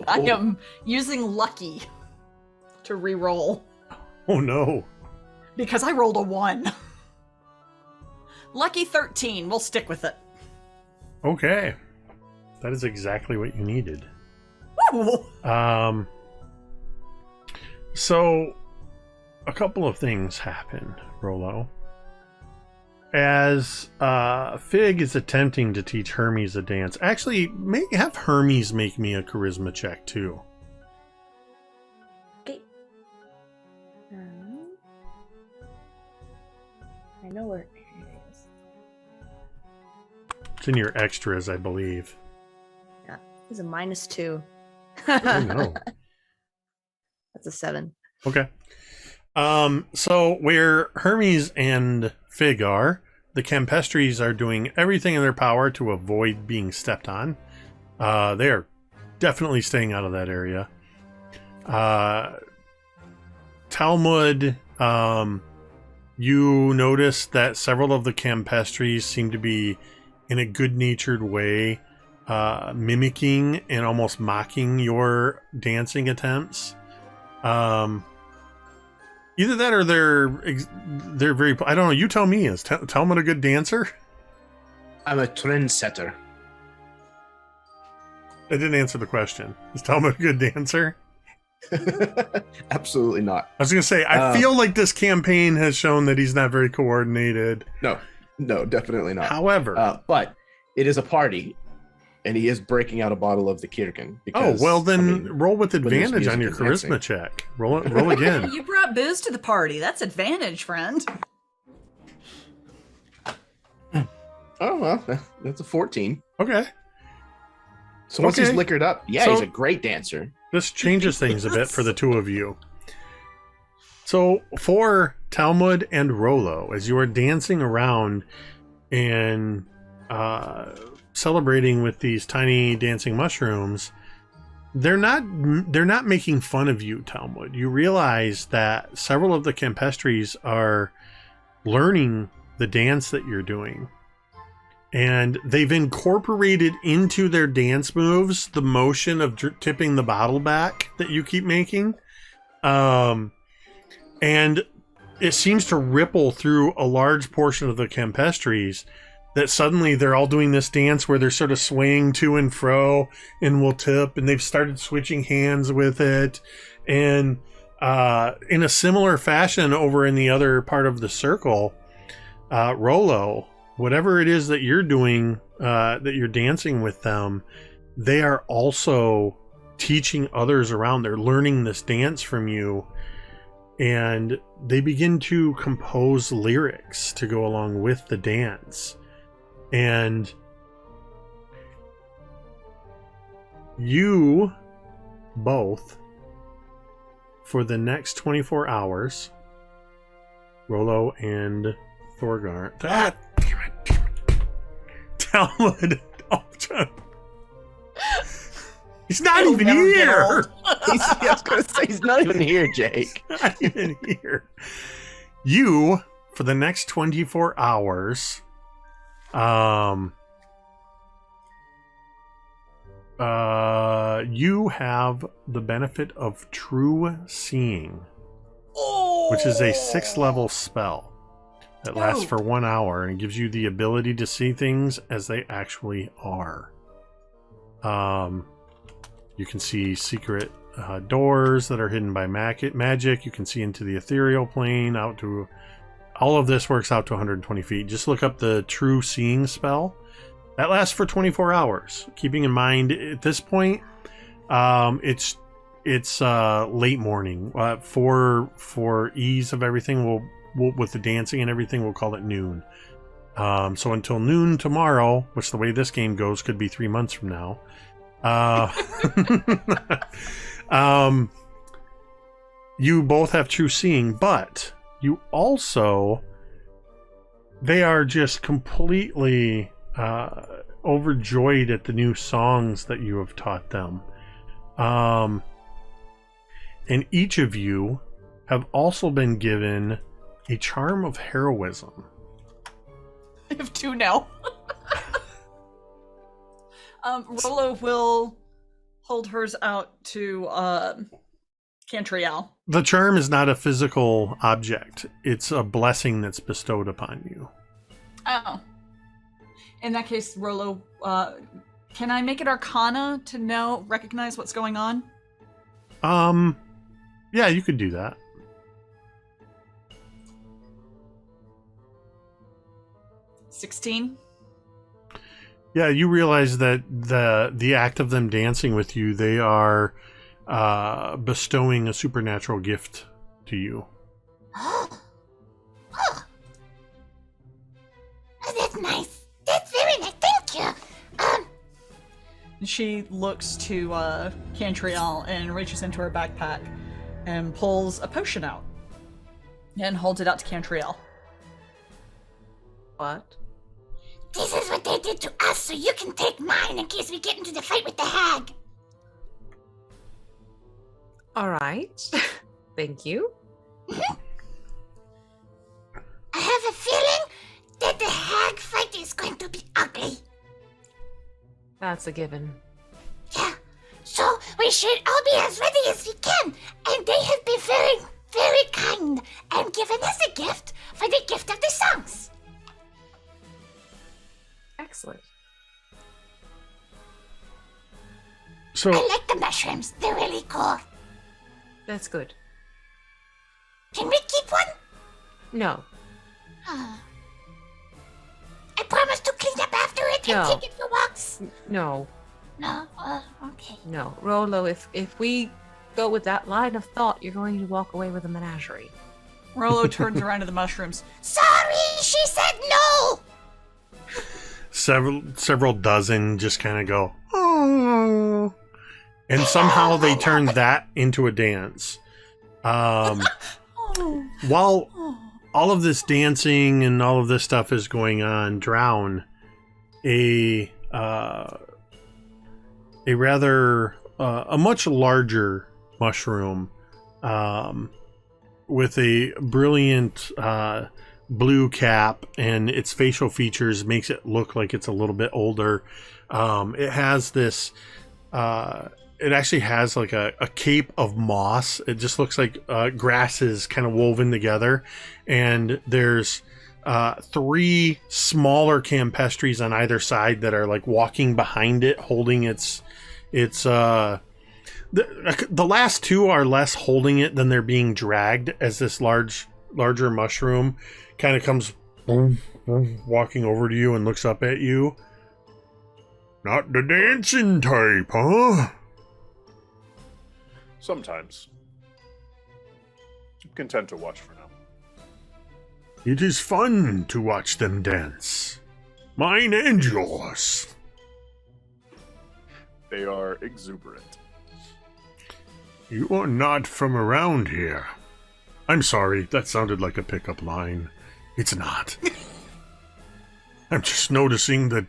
I am using lucky to re-roll Oh no. because I rolled a 1. Lucky 13. We'll stick with it. Okay. That is exactly what you needed. Woo! So a couple of things happen, Rollo. As Fig is attempting to teach Hermes a dance. Actually, have Hermes make me a charisma check too. Okay. I know where it is. It's in your extras, I believe. Yeah, it's a -2. Oh no. That's a 7. Okay. So where Hermes and Fig are, the Kempestries are doing everything in their power to avoid being stepped on. They are definitely staying out of that area. Talmud, you notice that several of the Kempestries seem to be, in a good-natured way, mimicking and almost mocking your dancing attempts. Either that or they're very... I don't know. You tell me. Is Talmud a good dancer? I'm a trendsetter. I didn't answer the question. Is Talmud a good dancer? Absolutely not. I was going to say, I feel like this campaign has shown that he's not very coordinated. No, definitely not. However... but it is a party, and he is breaking out a bottle of the Kirkin. Oh, well then roll with there's advantage on your music and dancing. charisma check. Roll again. You brought booze to the party. That's advantage, friend. Oh, well, that's a 14. Okay. So once he's Okay. liquored up, yeah, So- he's a great dancer. This changes things a bit for the two of you. So for Talmud and Rollo, as you are dancing around and celebrating with these tiny dancing mushrooms, they're not making fun of you, Talmud. You realize that several of the Kempestries are learning the dance that you're doing. And they've incorporated into their dance moves the motion of tipping the bottle back that you keep making. And it seems to ripple through a large portion of the Kempestries that suddenly they're all doing this dance where they're sort of swaying to and fro and will tip, and they've started switching hands with it. And in a similar fashion over in the other part of the circle, Rollo, whatever it is that you're doing, that you're dancing with them, they are also teaching others around. They're learning this dance from you, and they begin to compose lyrics to go along with the dance. And you both, for the next 24 hours, Rollo and Thorgarn. Ah, damn it. Talmud. Oh, he's not It'll even never get here. old. I was going to say, he's not even here, Jake. Not even here. You, for the next 24 hours, you have the benefit of true seeing, which is a 6th level spell that lasts for 1 hour and gives you the ability to see things as they actually are. You can see secret doors that are hidden by magic. You can see into the ethereal plane, out to... All of this works out to 120 feet. Just look up the true seeing spell, That lasts for 24 hours. Keeping in mind, at this point, it's late morning. For ease of everything, we'll with the dancing and everything, we'll call it noon. So until noon tomorrow, which the way this game goes could be 3 months from now. You both have true seeing, but you also, they are just completely overjoyed at the new songs that you have taught them. And each of you have also been given a charm of heroism. I have 2 now. Rolo will hold hers out to Cantriel. The charm is not a physical object. It's a blessing that's bestowed upon you. Oh. In that case, Rolo, can I make it Arcana to recognize what's going on? Yeah, you could do that. $16. Yeah, you realize that the act of them dancing with you, they are bestowing a supernatural gift to you. Oh, that's nice. That's very nice. Thank you. She looks to Cantriel and reaches into her backpack and pulls a potion out and holds it out to Cantriel. What? This is what they did to us, so you can take mine in case we get into the fight with the hag. All right. Thank you. I have a feeling that the hag fight is going to be ugly. That's a given. Yeah, so we should all be as ready as we can, and they have been very, very kind and given us a gift for the gift of the songs. Excellent. So I like the mushrooms. They're really cool. That's good. Can we keep one? No. I promise to clean up after it and No. take it for walks. No. No? Okay. No. Rolo, if we go with that line of thought, you're going to walk away with a menagerie. Rolo turns around to the mushrooms. Sorry, she said no! several dozen just kind of go, oh, and somehow they turn that into a dance. While all of this dancing and all of this stuff is going on, Drown, a much larger mushroom, with a brilliant blue cap, and its facial features makes it look like it's a little bit older. It has this it actually has like a cape of moss. It just looks like grasses kind of woven together, and there's 3 smaller campestries on either side that are like walking behind it, holding its the last 2 are less holding it than they're being dragged, as this larger mushroom kind of comes walking over to you and looks up at you. Not the dancing type, huh? Sometimes. I'm content to watch for now. It is fun to watch them dance. Mine and yours. They are exuberant. You are not from around here. I'm sorry, that sounded like a pickup line. It's not. I'm just noticing that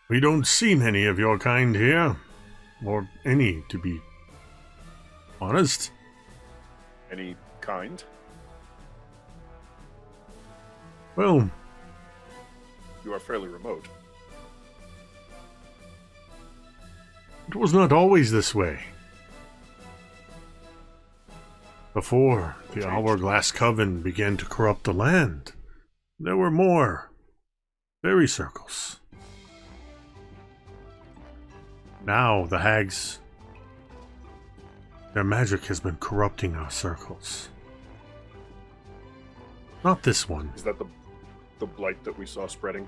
we don't see many of your kind here. Or any, to be honest. Any kind? Well, You are fairly remote. it was not always this way. Before the Hourglass Coven began to corrupt the land, there were more fairy circles. Now the hags, their magic has been corrupting our circles. Not this one. Is that the blight that we saw spreading?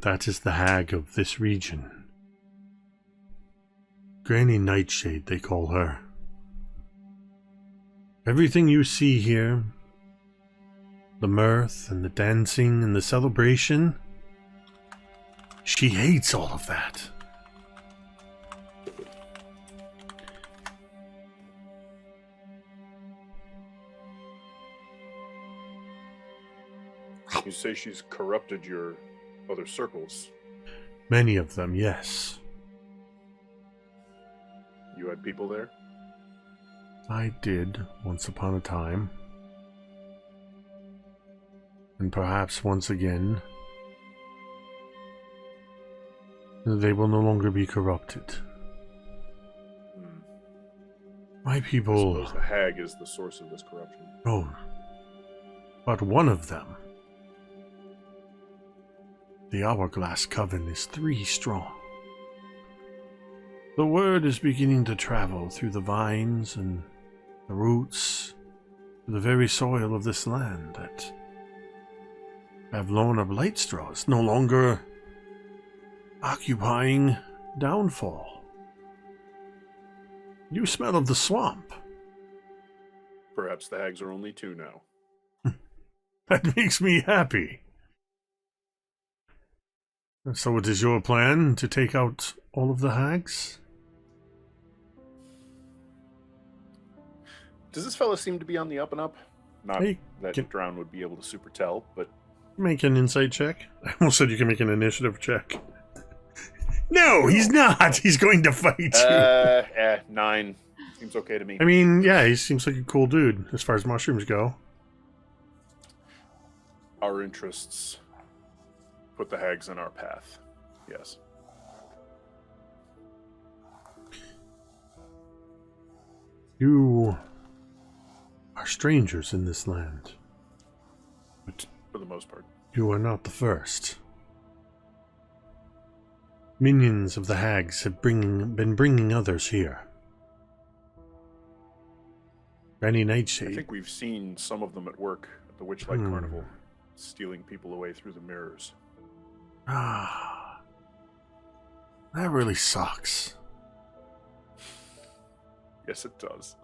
That is the hag of this region. Granny Nightshade, they call her. Everything you see here, the mirth and the dancing and the celebration, she hates all of that. You say she's corrupted your other circles. Many of them, yes. You had people there? I did, once upon a time. And perhaps once again. They will no longer be corrupted. My I people... suppose the hag is the source of this corruption. Oh, but one of them. The Hourglass Coven is 3 strong. The word is beginning to travel through the vines and the roots, to the very soil of this land, that Avlona Blightstraw is no longer occupying downfall. You smell of the swamp. Perhaps the hags are only 2 now. That makes me happy. So it is your plan to take out all of the hags? Does this fella seem to be on the up and up? Not Hey, that Drown would be able to super tell, but Make an insight check. I almost said you can make an initiative check. No, he's not. He's going to fight you. 9 seems okay to me. I mean, yeah, he seems like a cool dude as far as mushrooms go. Our interests put the hags in our path. Yes. You are strangers in this land, but For the most part. you are not the first. Minions of the hags have been bringing others here. Granny I Nightshade. think we've seen some of them at work at the WitchLight Carnival, stealing people away through the mirrors. Ah, that really sucks. Yes, it does.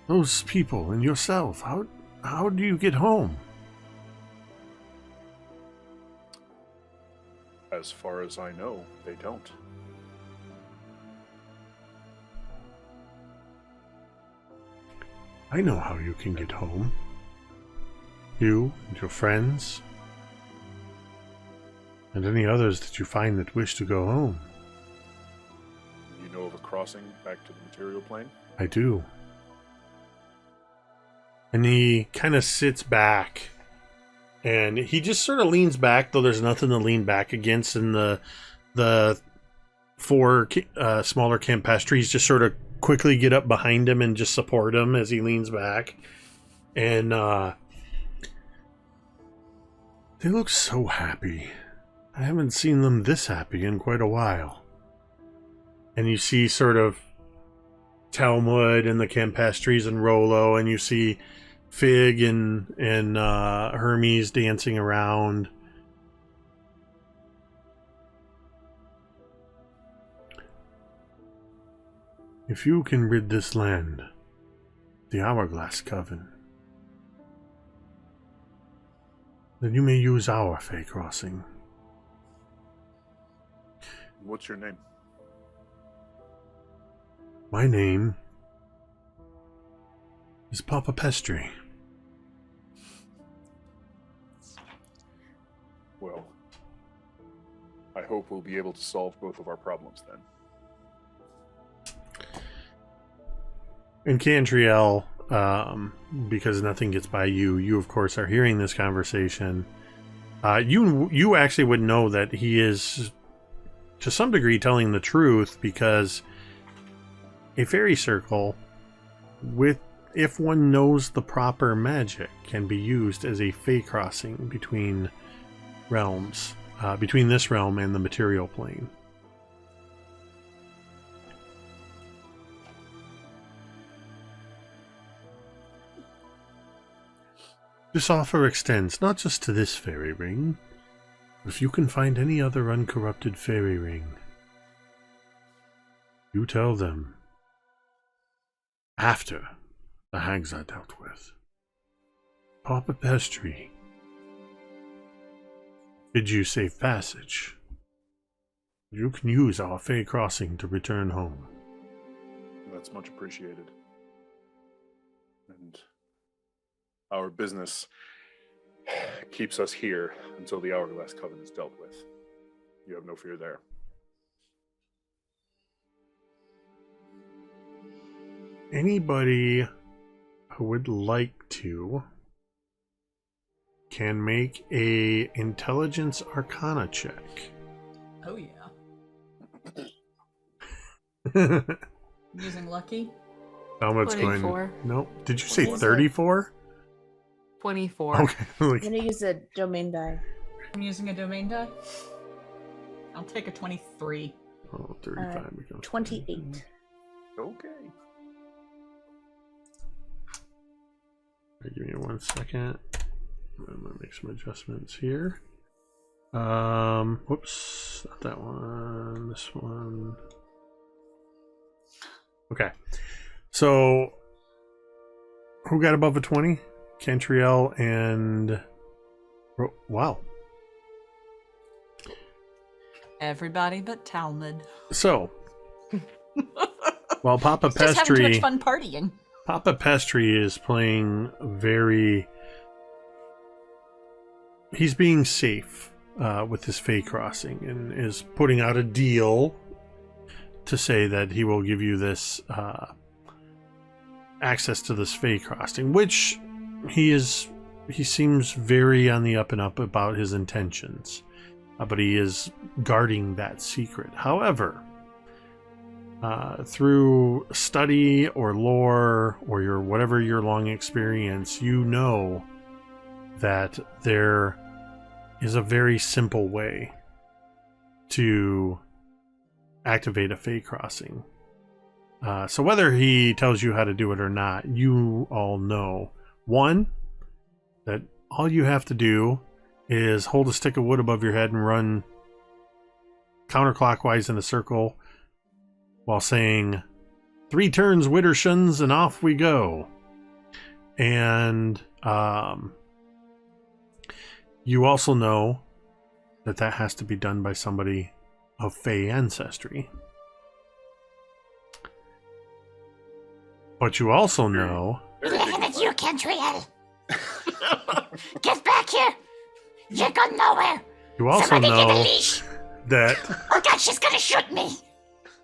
Those people and yourself, how do you get home? As far as I know, they don't. I know how you can get home. You and your friends, and any others that you find that wish to go home. You know of a crossing back to the material plane? I do. And he kind of sits back, and he just sort of leans back, though there's nothing to lean back against, and the 4 smaller Campest trees just sort of quickly get up behind him and just support him as he leans back. And they look so happy. I haven't seen them this happy in quite a while. And you see sort of Talmud and the Campestries and Rolo, and you see Fig and Hermes dancing around. If you can rid this land, the Hourglass Coven, then you may use our Fey Crossing. What's your name? My name is Papa Pestry. Well, I hope we'll be able to solve both of our problems then. And Cantriel, because nothing gets by you, you of course are hearing this conversation. You actually would know that he is, to some degree, telling the truth, because a fairy circle, if one knows the proper magic, can be used as a fey crossing between realms, between this realm and the material plane. This offer extends not just to this fairy ring, If you can find any other uncorrupted fairy ring, you tell them after the hags are dealt with. Papa Pestry bids you safe passage. You can use our Fey Crossing to return home. That's much appreciated. And our business keeps us here until the Hourglass Coven is dealt with. You have no fear there. Anybody who would like to can make a intelligence arcana check. Oh yeah. Using lucky. Talmud's going. 24. Nope. Did you say What is 34? 24. Okay. I'm gonna use a domain die. I'm using a domain die. I'll take a 23. Oh, 35 becomes 28. Okay. Give me 1 second. I'm gonna make some adjustments here. Whoops, not that one. This one. Okay. So, who got above a 20? Cantriel and. Oh, wow. Everybody but Talmud. So, while Papa He's just having too much Pestry. fun partying. Papa Pestry is playing very. He's being safe with his Fey Crossing and is putting out a deal to say that he will give you this access to this Fey Crossing, which he seems very on the up and up about his intentions, but he is guarding that secret. However, through study or lore or your long experience, you know that there is a very simple way to activate a Fey Crossing. So whether he tells you how to do it or not, you all know. One, that all you have to do is hold a stick of wood above your head and run counterclockwise in a circle while saying 3 turns Widdershins and off we go. And you also know that has to be done by somebody of Fey ancestry. But you also know Looking at you, Cantriel. Get back here. You're going nowhere. you also Somebody get a know leash. that Oh god, she's gonna shoot me.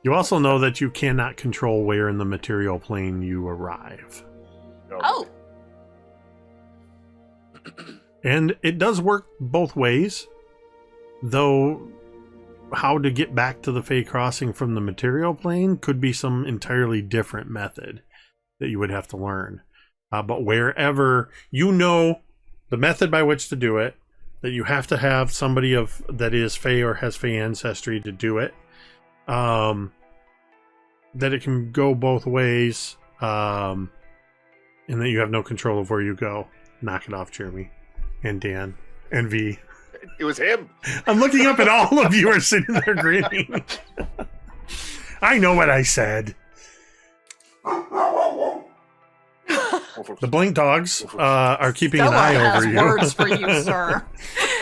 you also know that you cannot control where in the material plane you arrive. Oh, And it does work both ways, though how to get back to the Fey Crossing from the material plane could be some entirely different method that you would have to learn. But wherever you know the method by which to do it, that you have to have somebody that is Fey or has Fey ancestry to do it, that it can go both ways, and that you have no control of where you go. Knock it off, Jeremy. And Dan. And V. It was him. I'm looking up and all of you are sitting there grinning. I know what I said. The Blink Dogs are keeping Stella an eye has over you. words for you, sir.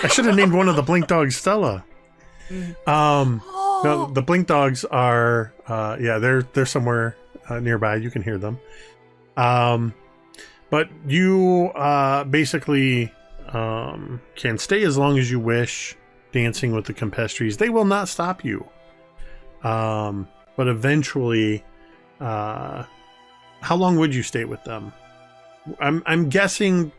I should have named one of the Blink Dogs Stella. No, the Blink Dogs are, they're somewhere nearby. You can hear them. But you basically can stay as long as you wish, dancing with the Campestries. They will not stop you. But eventually, how long would you stay with them? I'm guessing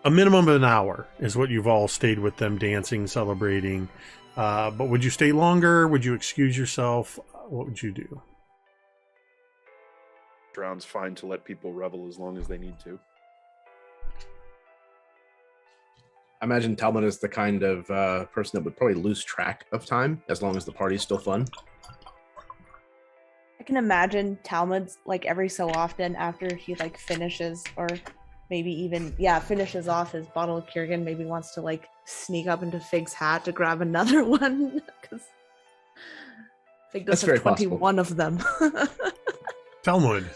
a minimum of an hour is what you've all stayed with them, dancing, celebrating. But would you stay longer? Would you excuse yourself? What would you do? Drown's fine to let people revel as long as they need to. I imagine Talmud is the kind of person that would probably lose track of time as long as the party's still fun. I can imagine Talmud's like every so often after he like finishes or maybe even finishes off his bottle of Kiergan, maybe wants to like sneak up into Fig's hat to grab another one because Fig does That's have very 21 of them. Talmud,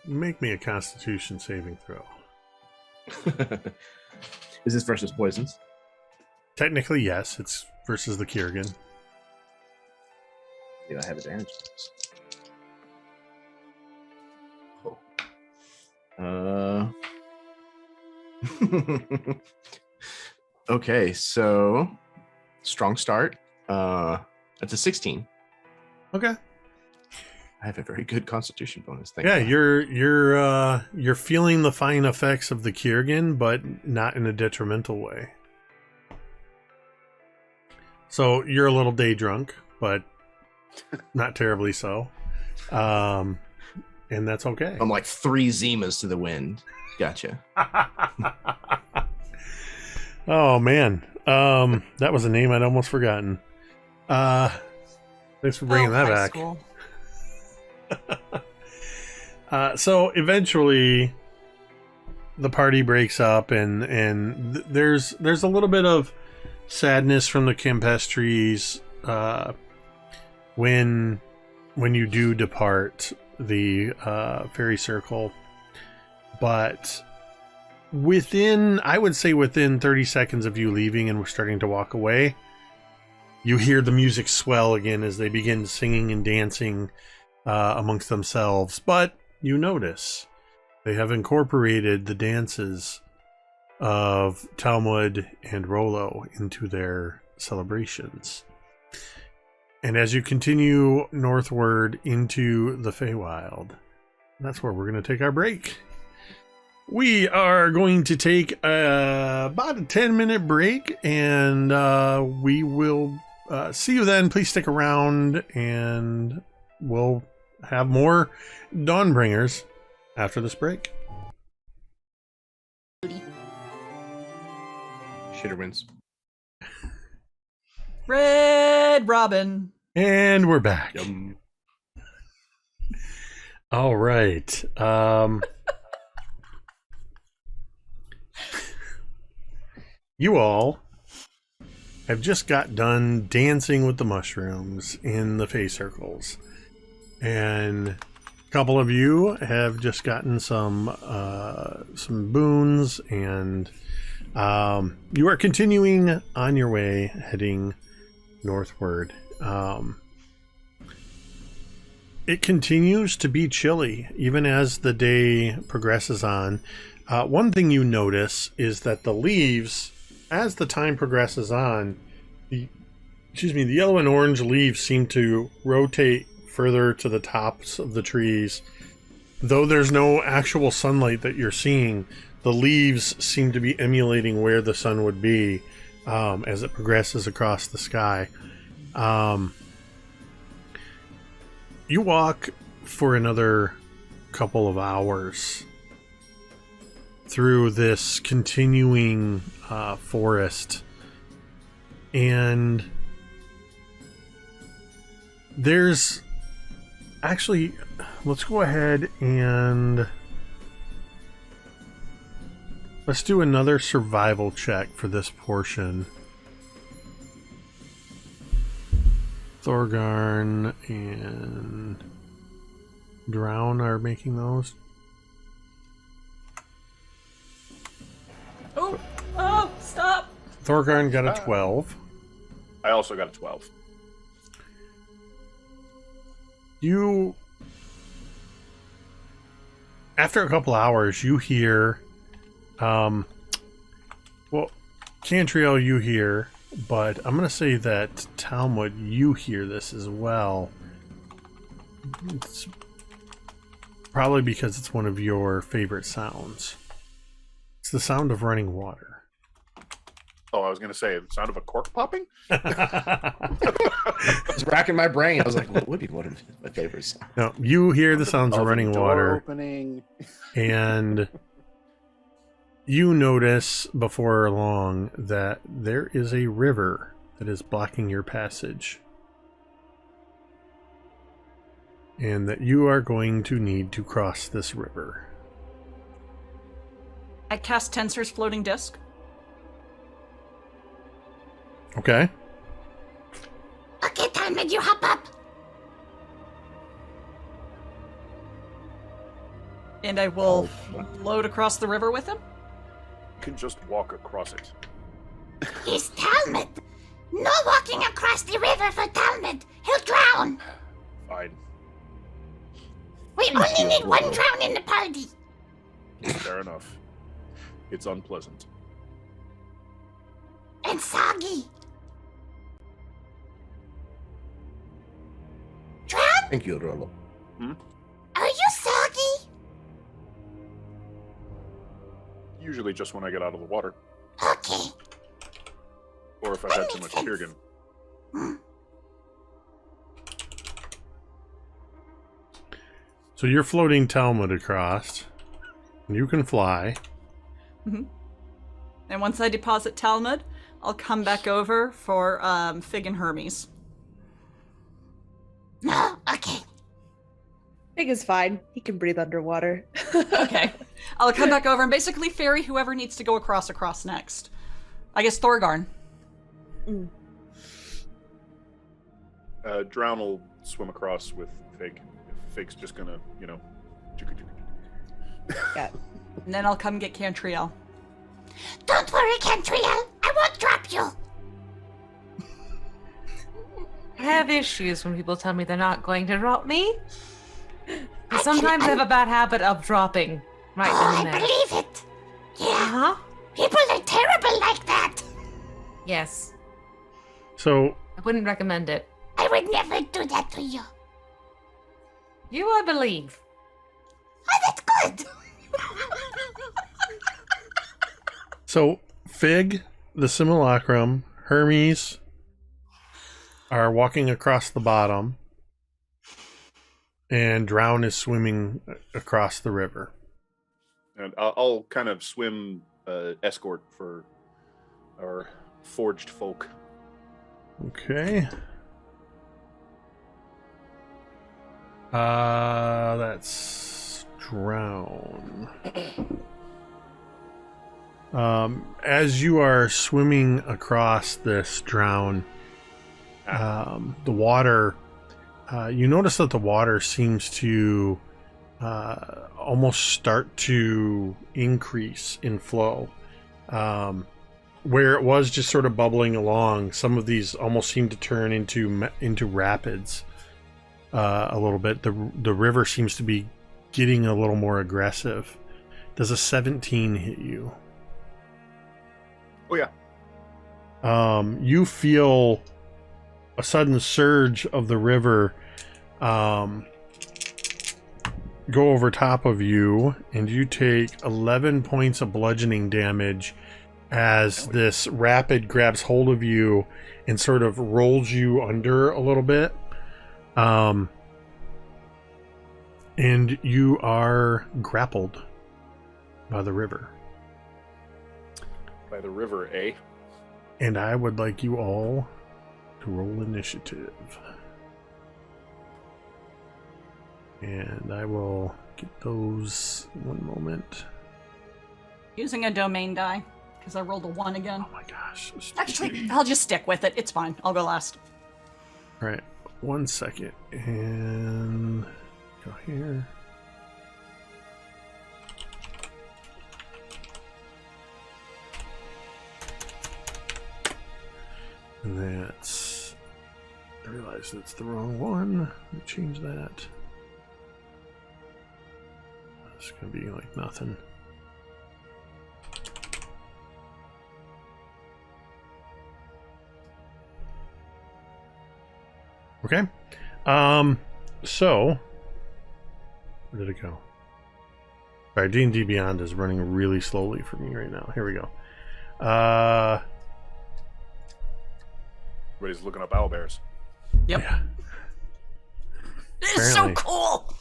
make me a Constitution saving throw. Is this versus poisons? Technically, yes. It's versus the Kiergan. Do I have advantage? Oh. Okay, so strong start. That's a 16. Okay. I have a very good Constitution bonus. Thank Yeah, God. you're feeling the fine effects of the Kiergan, but not in a detrimental way. So you're a little day drunk, but not terribly so. And that's okay. I'm like 3 Zimas to the wind. Gotcha. Oh man, that was a name I'd almost forgotten. Thanks for bringing that high back. school. So eventually, the party breaks up, and there's a little bit of sadness from the Campestries when you do depart the fairy circle, but I would say within 30 seconds of you leaving and we're starting to walk away, you hear the music swell again as they begin singing and dancing amongst themselves. But you notice they have incorporated the dances of Talmud and Rollo into their celebrations. And as you continue northward into the Feywild, that's where we're going to take our break. We are going to take about a 10-minute break, and we will see you then. Please stick around, and we'll have more Dawnbringers after this break. Shitter wins. Red Robin. And we're back. Yum. All right. You all have just got done dancing with the mushrooms in the Fey circles. And a couple of you have just gotten some boons, and you are continuing on your way, heading northward. It continues to be chilly, even as the day progresses on. One thing you notice is that the leaves, as the time progresses on, the yellow and orange leaves seem to rotate further to the tops of the trees. Though there's no actual sunlight that you're seeing, the leaves seem to be emulating where the sun would be as it progresses across the sky. You walk for another couple of hours through this continuing forest, and there's actually, let's go ahead and let's do another survival check for this portion. Thorgarn and Drown are making those. Oh, stop. Thorgarn got a 12. I also got a 12. You, after a couple hours, you hear, well, Cantriel, you hear, but I'm going to say that Talmud, you hear this as well. It's probably because it's one of your favorite sounds. It's the sound of running water. Oh, I was going to say the sound of a cork popping? I was racking my brain. I was like, what would be one of my favorites? No, you hear the sounds of running door water. Opening. And you notice before long that there is a river that is blocking your passage, and that you are going to need to cross this river. I cast Tensor's floating disc. Okay. Okay, Talmud, you hop up. And I will float across the river with him. You can just walk across it. He's Talmud. No walking across the river for Talmud. He'll drown. Fine. We only need one drown in the party. Fair enough. It's unpleasant. And soggy. Drown? Thank you, Rolo. Are you soggy? Usually just when I get out of the water. Okay. Or if I've had too much Kirgan. So you're floating Talmud across. You can fly. And once I deposit Talmud, I'll come back over for Fig and Hermes. No, okay. Fig is fine. He can breathe underwater. Okay. I'll come back over and basically ferry whoever needs to go across next. I guess Thorgarn. Drown will swim across with Fig. If Fig's just gonna, Yeah. And then I'll come get Cantriel. Don't worry, Cantriel. I won't drop you. I have issues when people tell me they're not going to drop me. I sometimes have a bad habit of dropping right Oh, then and I there. believe it. Yeah. Uh-huh. People are terrible like that. Yes. So I wouldn't recommend it. I would never do that to you. You, I believe. Oh, that's good. So Fig, the simulacrum, Hermes are walking across the bottom, and Drown is swimming across the river. And I'll kind of swim escort for our forged folk. Okay. That's Drown. As you are swimming across this Drown, the water, you notice that the water seems to almost start to increase in flow. Where it was just sort of bubbling along, some of these almost seem to turn into rapids a little bit. The river seems to be getting a little more aggressive. Does a 17 hit you? Oh yeah. You feel a sudden surge of the river go over top of you, and you take 11 points of bludgeoning damage as this rapid grabs hold of you and sort of rolls you under a little bit. And you are grappled by the river. By the river, eh? And I would like you all to roll initiative. And I will get those one moment. Using a domain die, because I rolled a 1 again. Oh my gosh. Actually, I'll just stick with it. It's fine. I'll go last. All right, 1 second. And go here. And that's... I realize that's the wrong one. Let me change that. It's gonna be like nothing. Okay. So where did it go? Alright, D&D Beyond is running really slowly for me right now. Here we go. Everybody's looking up owlbears. Yep. Yeah. This is so Apparently. cool!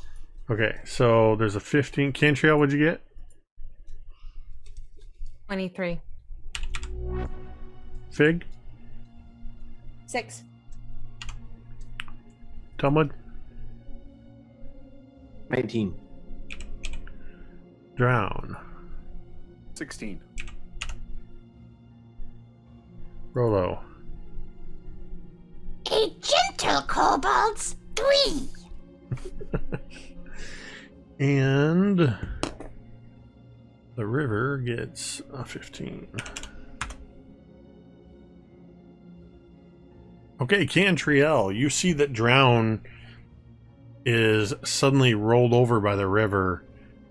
Okay, so there's a 15. Cantriel, what'd you get? 23. Fig? 6. Talmud? 19. Drown? 16. Rolo? a gentle kobold's 3. And the river gets a 15. Okay, Cantriel, you see that Drown is suddenly rolled over by the river,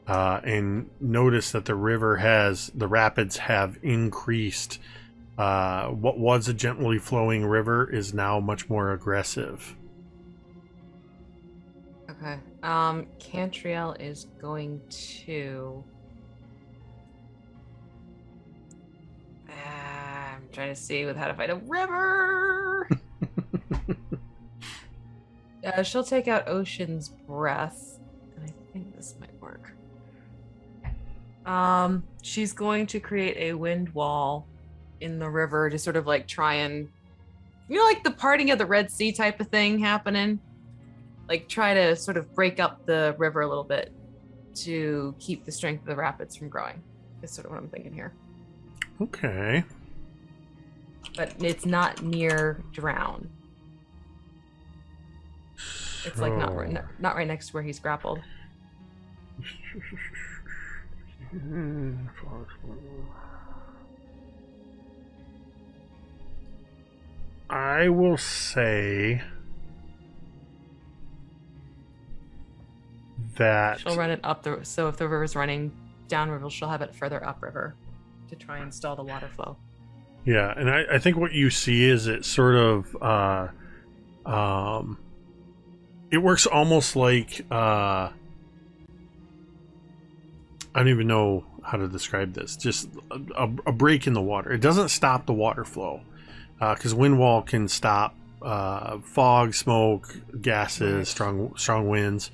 and notice that the rapids have increased. What was a gently flowing river is now much more aggressive. Okay. Cantriel is going to. I'm trying to see with how to fight a river. She'll take out Ocean's Breath, and I think this might work. She's going to create a wind wall in the river to sort of like try and, like the parting of the Red Sea type of thing happening. Like try to sort of break up the river a little bit to keep the strength of the rapids from growing. Is sort of what I'm thinking here. Okay. But it's not near Drown. It's like not right next to where he's grappled. I will say that she'll run it up so if the river's running downriver, she'll have it further upriver to try and stall the water flow. Yeah, and I think what you see is it sort of it works almost like I don't even know how to describe this. Just a break in the water. It doesn't stop the water flow because wind wall can stop fog, smoke, gases, strong winds.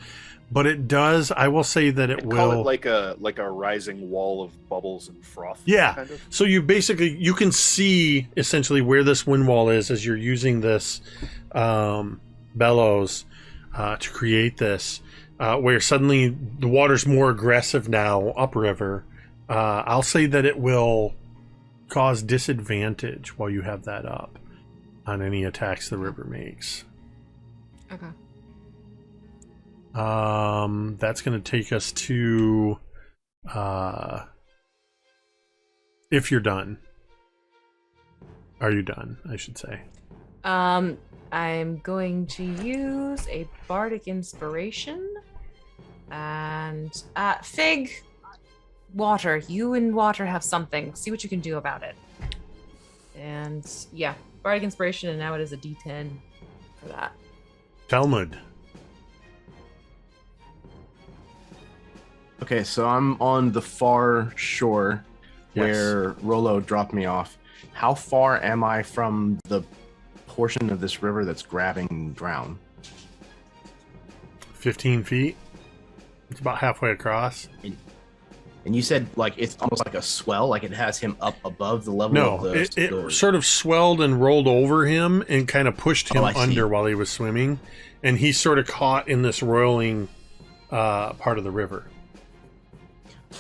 But it does. I will say that it will call it like a rising wall of bubbles and froth. Yeah. Kind of. So you can see essentially where this wind wall is as you're using this bellows to create this, where suddenly the water's more aggressive now upriver. I'll say that it will cause disadvantage while you have that up on any attacks the river makes. Okay. That's going to take us to if you're done. Are you done? I should say. I'm going to use a bardic inspiration and Fig, water. You and water have something. See what you can do about it. And yeah, bardic inspiration, and now it is a D10 for that. Talmud. Okay, so I'm on the far shore where Rolo dropped me off. How far am I from the portion of this river that's grabbing Drown? 15 feet. It's about halfway across. And you said like it's almost like a swell, like it has him up above the level of the... it sort of swelled and rolled over him and kind of pushed him under while he was swimming. And he's sort of caught in this roiling part of the river.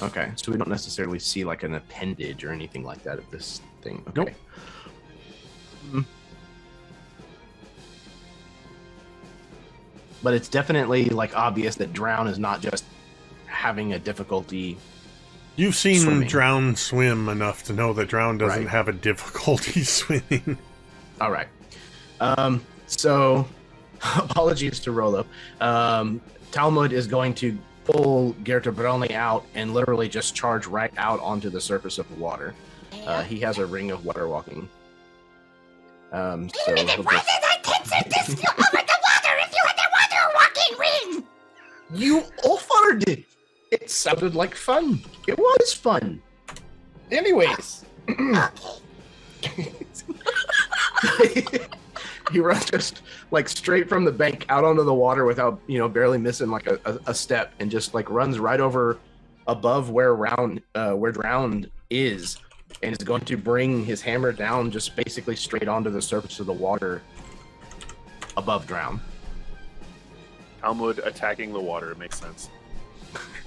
Okay, so we don't necessarily see like an appendage or anything like that of this thing. Okay. Nope. But it's definitely like obvious that Drown is not just having a difficulty. You've seen swimming. Drown swim enough to know that Drown doesn't have a difficulty swimming. All right. So apologies to Rolo. Talmud is going to pull Gertabroni out and literally just charge right out onto the surface of the water. He has a ring of water walking. So he'll just... I can send this over the water if you had the water walking ring. You offered it. It sounded like fun. It was fun. Anyways. He runs just like straight from the bank out onto the water without, barely missing like a step, and just like runs right over above where Drowned is, and is going to bring his hammer down just basically straight onto the surface of the water above Drown. Talmud attacking the water. It makes sense.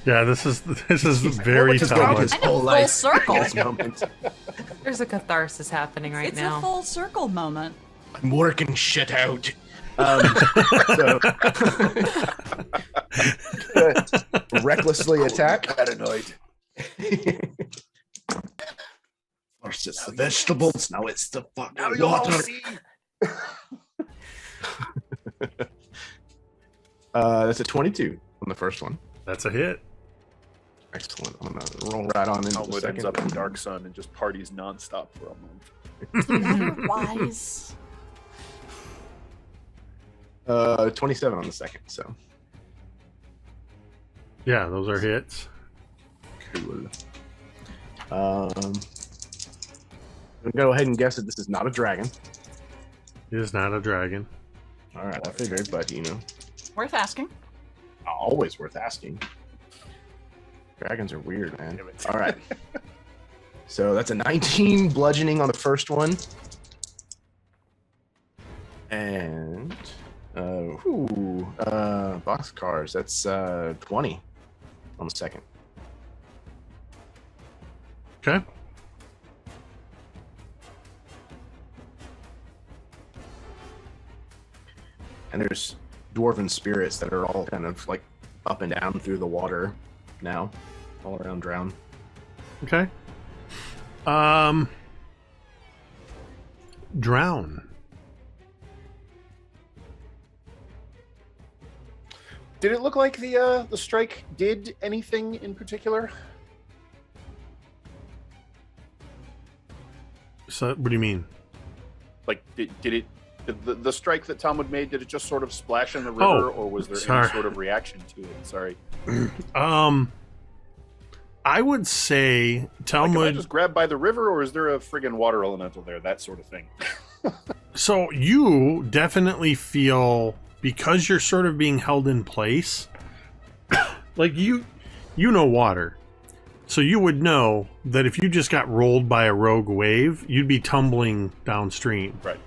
Yeah, this is very Talmud. Full circle. Moment. There's a catharsis happening right It's now. a full circle moment. I'm working shit out. Recklessly attack. Paranoid. First it's the vegetables, now it's the fucking water. That's a 22 on the first one. That's a hit. Excellent. I'm gonna roll right on into the Talmud ends second. up in Dark Sun and just parties nonstop for a month. Wise. 27 on the second. So Yeah, those are hits. cool. I'm gonna go ahead and guess that this is not a dragon. It is not a dragon. All right, I figured, but Worth asking. always worth asking. Dragons are weird, man. All right. So that's a 19 bludgeoning on the first one. And boxcars. That's 20 on the second. Okay. And there's dwarven spirits that are all kind of like up and down through the water now, all around drown. Okay. Drown. Did it look like the strike did anything in particular? So, what do you mean? Like, did it? The strike that Talmud made, did it just sort of splash in the river, or was there sorry. any sort of reaction to it? Sorry. I would say Like, am I Talmud. just grabbed by the river, or is there a friggin' water elemental there? That sort of thing. So you definitely feel, because you're sort of being held in place, like you know water. So you would know that if you just got rolled by a rogue wave, you'd be tumbling downstream. Right.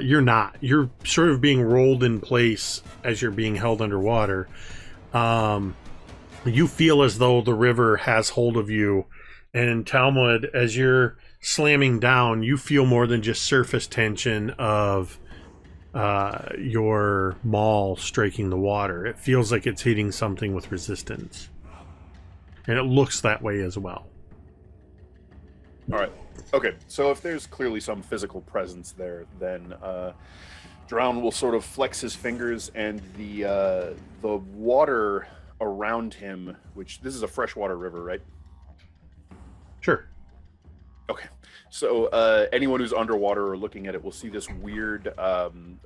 You're not. You're sort of being rolled in place as you're being held underwater. You feel as though the river has hold of you. And Talmud, as you're slamming down, you feel more than just surface tension of your maul striking the water. It feels like it's hitting something with resistance. And it looks that way as well. All right. Okay. So if there's clearly some physical presence there, then Drown will sort of flex his fingers, and the water around him, which this is a freshwater river, right? Sure. Okay. So anyone who's underwater or looking at it will see this weird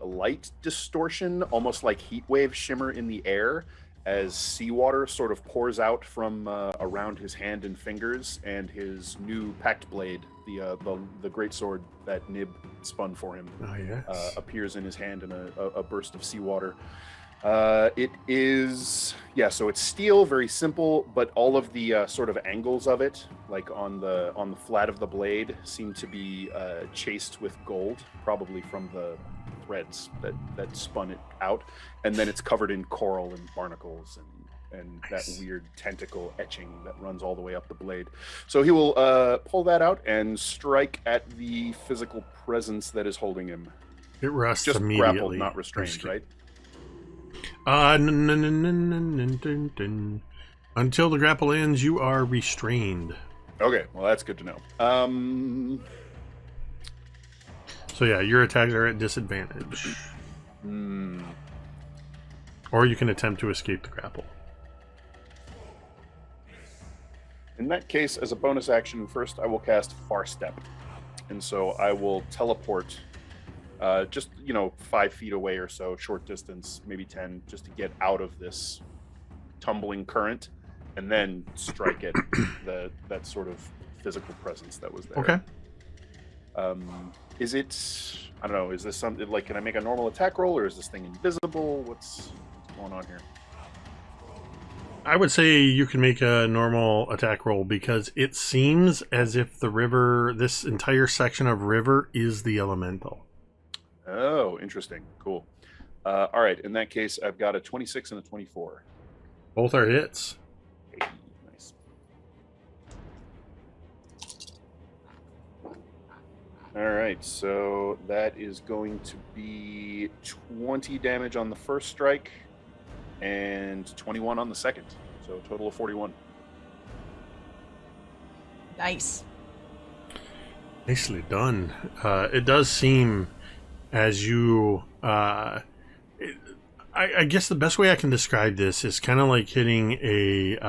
light distortion, almost like heat wave shimmer in the air, as seawater sort of pours out from around his hand and fingers, and his new pact blade, the great sword that Nib spun for him, Oh, yes. appears in his hand in a burst of seawater. It is, so it's steel, very simple, but all of the sort of angles of it, like on the flat of the blade, seem to be chased with gold, probably from the threads that spun it out, and then it's covered in coral and barnacles and Nice. that weird tentacle etching that runs all the way up the blade. So he will pull that out and strike at the physical presence that is holding him. It rusts Just immediately. grappled, not restrained, right? Until the grapple ends, you are restrained. Okay, well that's good to know. So yeah, your attacks are at disadvantage. Hmm. Or you can attempt to escape the grapple. In that case, as a bonus action, first I will cast Far Step. And so I will teleport just, 5 feet away or so, short distance, maybe 10, just to get out of this tumbling current, and then strike at that sort of physical presence that was there. Okay. Is it, I don't know, is this something, like, can I make a normal attack roll, or is this thing invisible? What's going on here? I would say you can make a normal attack roll, because it seems as if the river, this entire section of river, is the elemental. Oh, interesting. Cool. All right. In that case, I've got a 26 and a 24. Both are hits. Hey, nice. All right, so that is going to be 20 damage on the first strike and 21 on the second. So a total of 41. Nice. Nicely done. It does seem as you... I guess the best way I can describe this is kind of like hitting a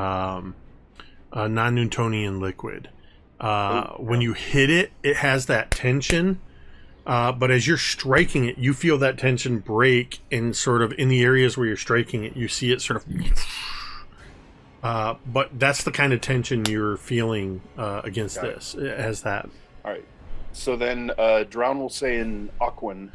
non-Newtonian liquid. When you hit it, it has that tension, but as you're striking it, you feel that tension break, and sort of in the areas where you're striking it, you see it sort of... but that's the kind of tension you're feeling against Got it. this. It has that. All right. So then Drown will say in Aquan,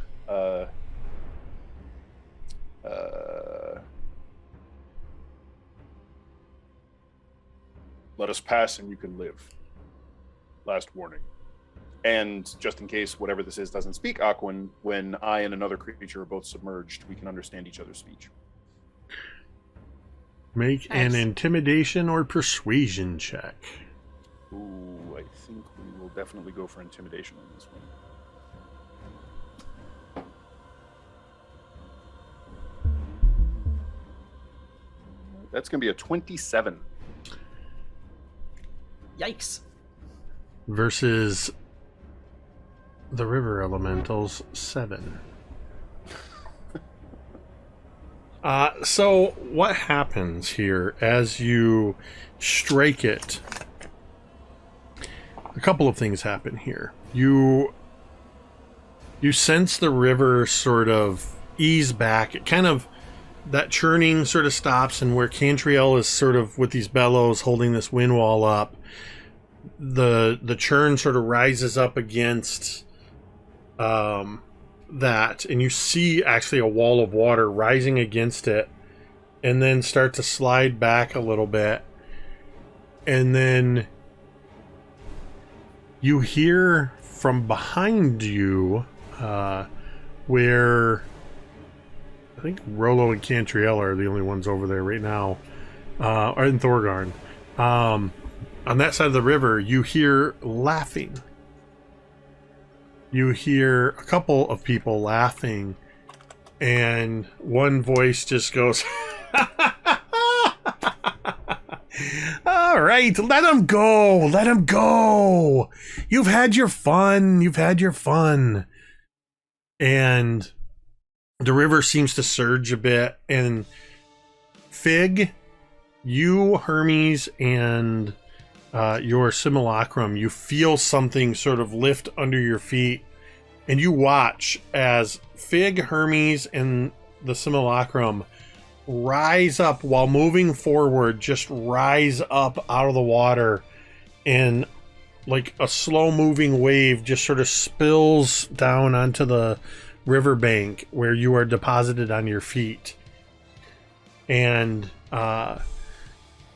let us pass and you can live. Last warning. And just in case whatever this is doesn't speak Aquan, when I and another creature are both submerged, we can understand each other's speech. Make Nice. an intimidation or persuasion check. Ooh, I think we will definitely go for intimidation on this one. That's going to be a 27. Yikes. Versus the river elementals 7. So what happens here as you strike it? A couple of things happen here. You sense the river sort of ease back. It kind of, that churning sort of stops, and where Cantriel is sort of with these bellows holding this wind wall up, the churn sort of rises up against that, and you see actually a wall of water rising against it, and then start to slide back a little bit, and then you hear from behind you where I think Rollo and Cantriel are the only ones over there right now, or in Thorgarn. On that side of the river, you hear laughing. You hear a couple of people laughing, and one voice just goes, "All right, let him go, let him go. You've had your fun, you've had your fun." And the river seems to surge a bit, and Fig, you, Hermes, and your simulacrum, you feel something sort of lift under your feet, and you watch as Fig, Hermes, and the simulacrum rise up while moving forward, just rise up out of the water, and like a slow moving wave just sort of spills down onto the riverbank where you are deposited on your feet. And the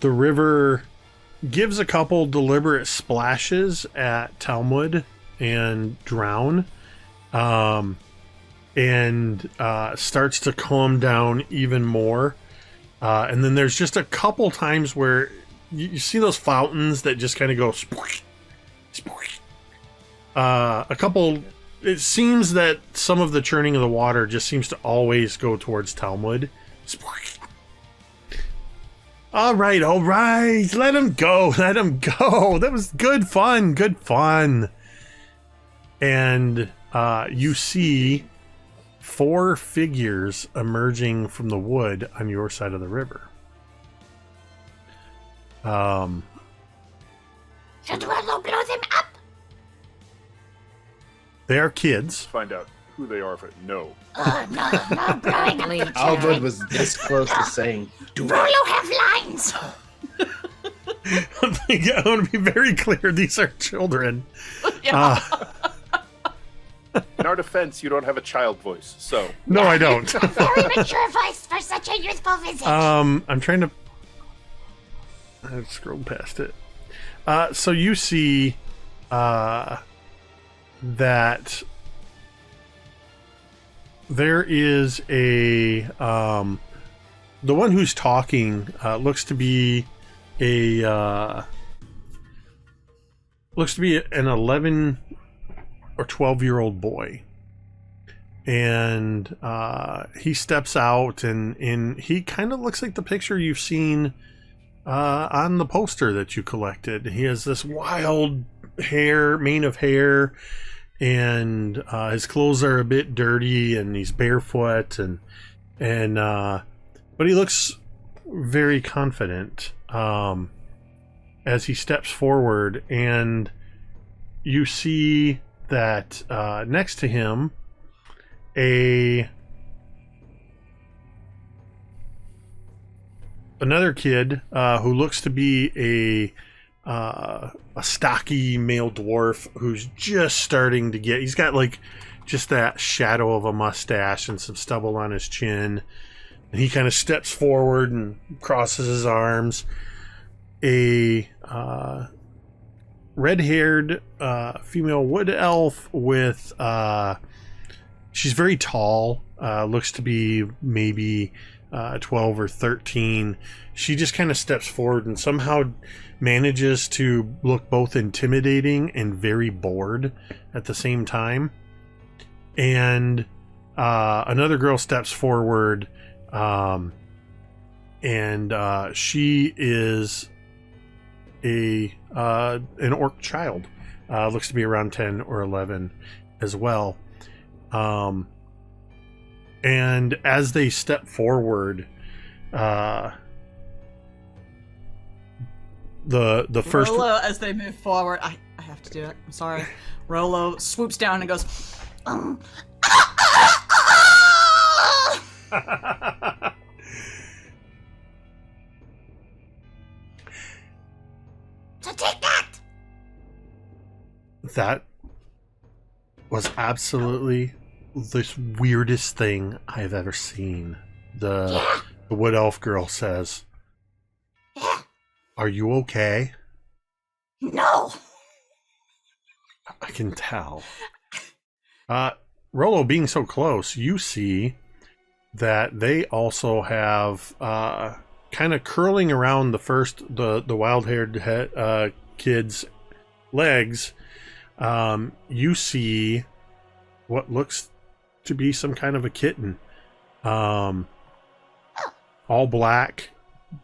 river gives a couple deliberate splashes at Talmud and Drown, and starts to calm down even more. And then there's just a couple times where you see those fountains that just kind of go spoosh, spoosh. A couple, it seems that some of the churning of the water just seems to always go towards Talmud. Spoosh. All right, let him go, let him go. That was good fun, good fun. And you see 4 figures emerging from the wood on your side of the river. Should Rollo blow them up? They are kids. Find out who they are if it no. Oh, no blowing up the Albert children. was this close to saying, "Do it." Rollo have lines. I want to be very clear, these are children. Yeah. In our defense, you don't have a child voice, so No, I don't. Very mature voice for such a youthful visage. I'm trying to... I scrolled past it. So you see that there is a... the one who's talking looks to be an 11 or 12-year-old boy. And he steps out, and he kind of looks like the picture you've seen on the poster that you collected. He has this wild mane of hair, and his clothes are a bit dirty, and he's barefoot, but he looks very confident as he steps forward, and you see that next to him another kid who looks to be a stocky male dwarf who's just starting to he's got like just that shadow of a mustache and some stubble on his chin, and he kind of steps forward and crosses his arms. A red-haired female wood elf with she's very tall, looks to be maybe 12 or 13. She just kind of steps forward and somehow manages to look both intimidating and very bored at the same time. And another girl steps forward, and she is an orc child. Looks to be around 10 or 11 as well. And as they step forward, the first Rolo, as they move forward, I have to do it. I'm sorry. Rolo swoops down and goes, So take that! That was absolutely the weirdest thing I've ever seen. The wood elf girl says, Yeah. "Are you okay?" No! I can tell. Rolo, being so close, you see that they also have kind of curling around the wild-haired kid's legs. You see what looks to be some kind of a kitten, all black,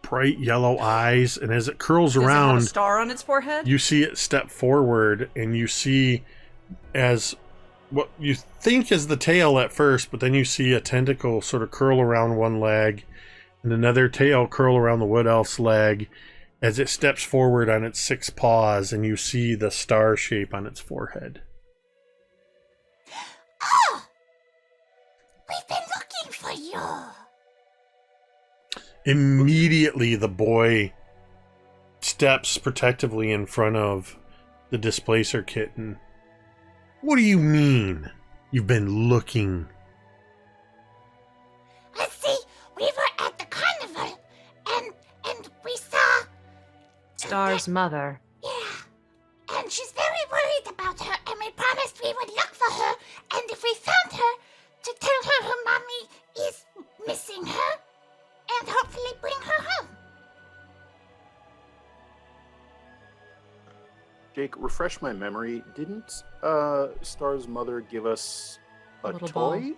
bright yellow eyes, and as it curls does it have around, a star on its forehead? you see it step forward, and you see as what you think is the tail at first, but then you see a tentacle sort of curl around one leg and another tail curl around the wood elf's leg as it steps forward on its 6 paws, and you see the star shape on its forehead. Oh! We've been looking for you! Immediately, the boy steps protectively in front of the displacer kitten. What do you mean? You've been looking? Let's see, we were at the carnival, and we saw... Star's mother. Yeah, and she's very worried about her, and we promised we would look for her, and if we found her, to tell her her mommy is missing her, and hopefully bring her home. Jake, refresh my memory. Didn't Star's mother give us a little toy? ball.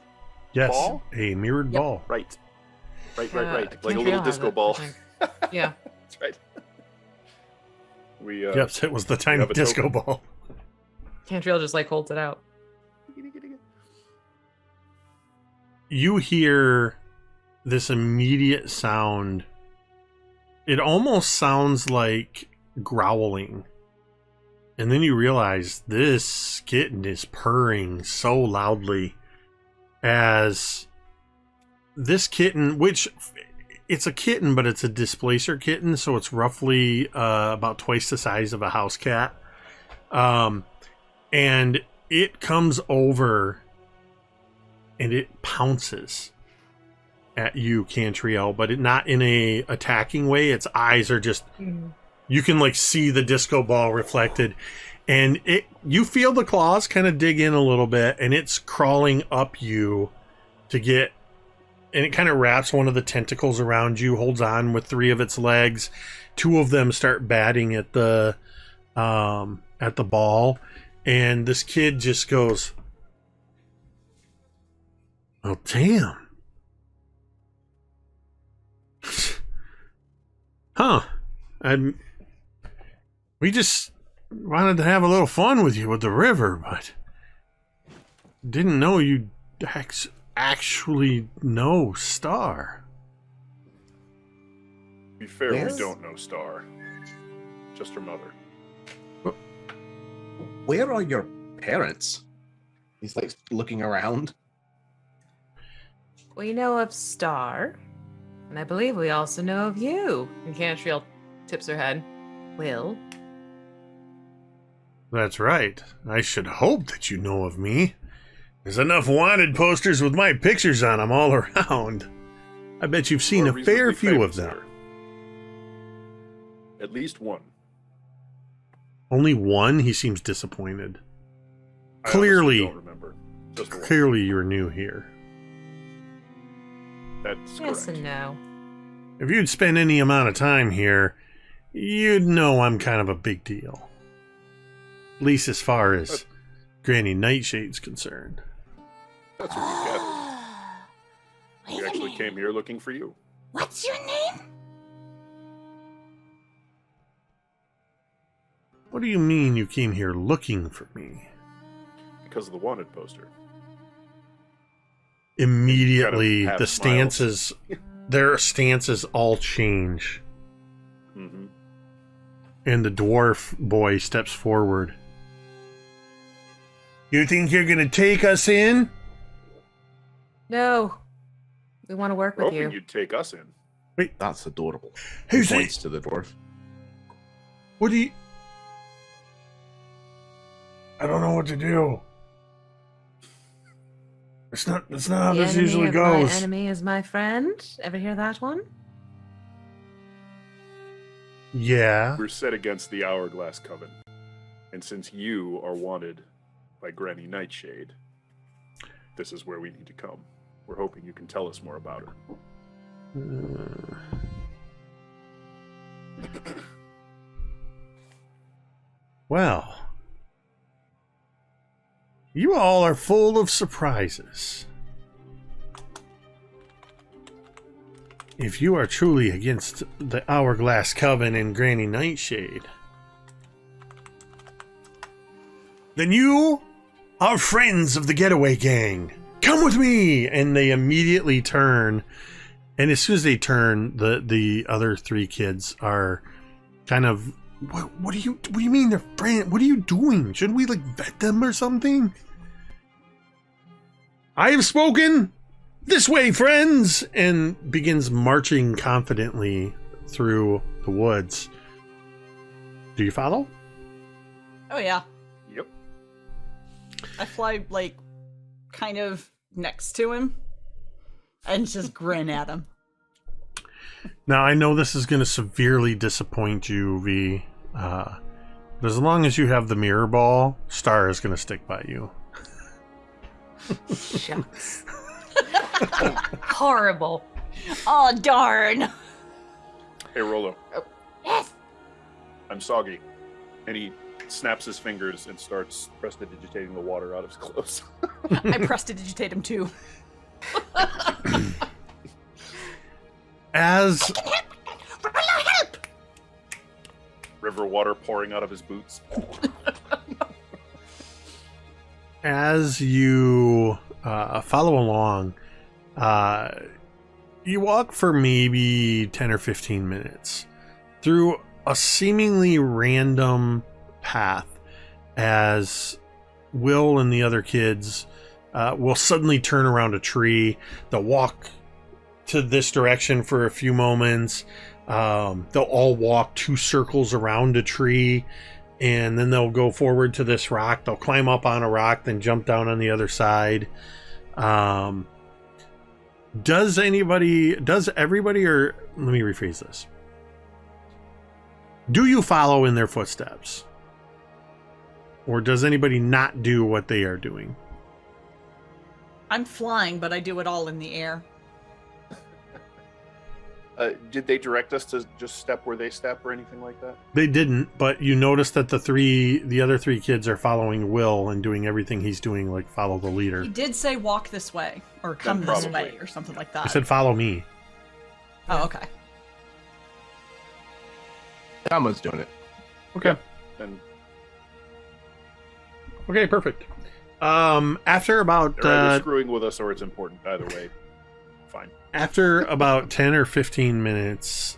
Yes, Ball? a mirrored Yep. ball. Right. Like a Cantriel little has disco it, I ball. think. Yeah. That's right. We Yes, it was the tiny have a disco token. ball. Cantriel just like holds it out. You hear this immediate sound. It almost sounds like growling. And then you realize this kitten is purring so loudly as this kitten, which it's a kitten, but it's a displacer kitten, so it's roughly about twice the size of a house cat. And it comes over and it pounces at you, Cantriel, but not in a attacking way. Its eyes are just, you can like see the disco ball reflected, and you feel the claws kind of dig in a little bit, and it's crawling up you to get, and it kind of wraps one of the tentacles around you, holds on with 3 of its legs. 2 of them start batting at the ball, And this kid just goes, "Oh, damn. Huh. We just wanted to have a little fun with you with the river, but didn't know you'd actually know Star." To be fair, Yes. we don't know Star. Just her mother. Where are your parents? He's like looking around. We know of Star, and I believe we also know of you. And Cantriel tips her head. Will. That's right. I should hope that you know of me. There's enough wanted posters with my pictures on them all around. I bet you've seen Or a fair reasonably few of famous, them. sir. At least one. Only one? He seems disappointed. I honestly Clearly, don't remember. Just one. clearly you're new here. That's Yes correct. and no. If you'd spend any amount of time here, you'd know I'm kind of a big deal. At least as far as Granny Nightshade's concerned. That's what we gathered. Wait We a actually minute. came here looking for you. What's your name? What do you mean you came here looking for me? Because of the wanted poster. Immediately, Kind of the half smiles. stances, their stances all change. Mm-hmm. And the dwarf boy steps forward. You think you're gonna take us in? No. We want to work We're with hoping you. you'd take us in. That's adorable. Who's He it? points to the dwarf. What do you... I don't know what to do. That's not how The this enemy usually of goes. My enemy is my friend. Ever hear that one? Yeah. We're set against the Hourglass Coven. And since you are wanted by Granny Nightshade, this is where we need to come. We're hoping you can tell us more about her. Well, you all are full of surprises. If you are truly against the Hourglass Coven and Granny Nightshade, then you are friends of the Getaway Gang. Come with me! And they immediately turn. And as soon as they turn, the other three kids are kind of, what do you mean they're friends? What are you doing? Should we like vet them or something? I have spoken. This way, friends! And begins marching confidently through the woods. Do you follow? Oh yeah. Yep. I fly like kind of next to him and just grin at him. Now, I know this is going to severely disappoint you, V. But as long as you have the mirror ball, Star is going to stick by you. Shucks. Horrible. Oh darn. Hey, Rolo. Yes. I'm soggy. And he snaps his fingers and starts prestidigitating the water out of his clothes. I prestidigitate him too. As Rolo, help! River water pouring out of his boots. as you follow along, you walk for maybe 10 or 15 minutes through a seemingly random path as Will and the other kids will suddenly turn around a tree. They'll walk to this direction for a few moments. They'll all walk 2 circles around a tree, and then they'll go forward to this rock. They'll climb up on a rock, then jump down on the other side. Does everybody, or let me rephrase this. Do you follow in their footsteps? Or does anybody not do what they are doing? I'm flying, but I do it all in the air. Did they direct us to just step where they step or anything like that? They didn't, but you notice that the other three kids are following Will and doing everything he's doing, like follow the leader. He did say walk this way or come this way or something like that. I said follow me. Oh, okay. Talmud's doing it. Okay. And Okay, perfect. After about they're either screwing with us or it's important. Either way, fine. after about 10 or 15 minutes,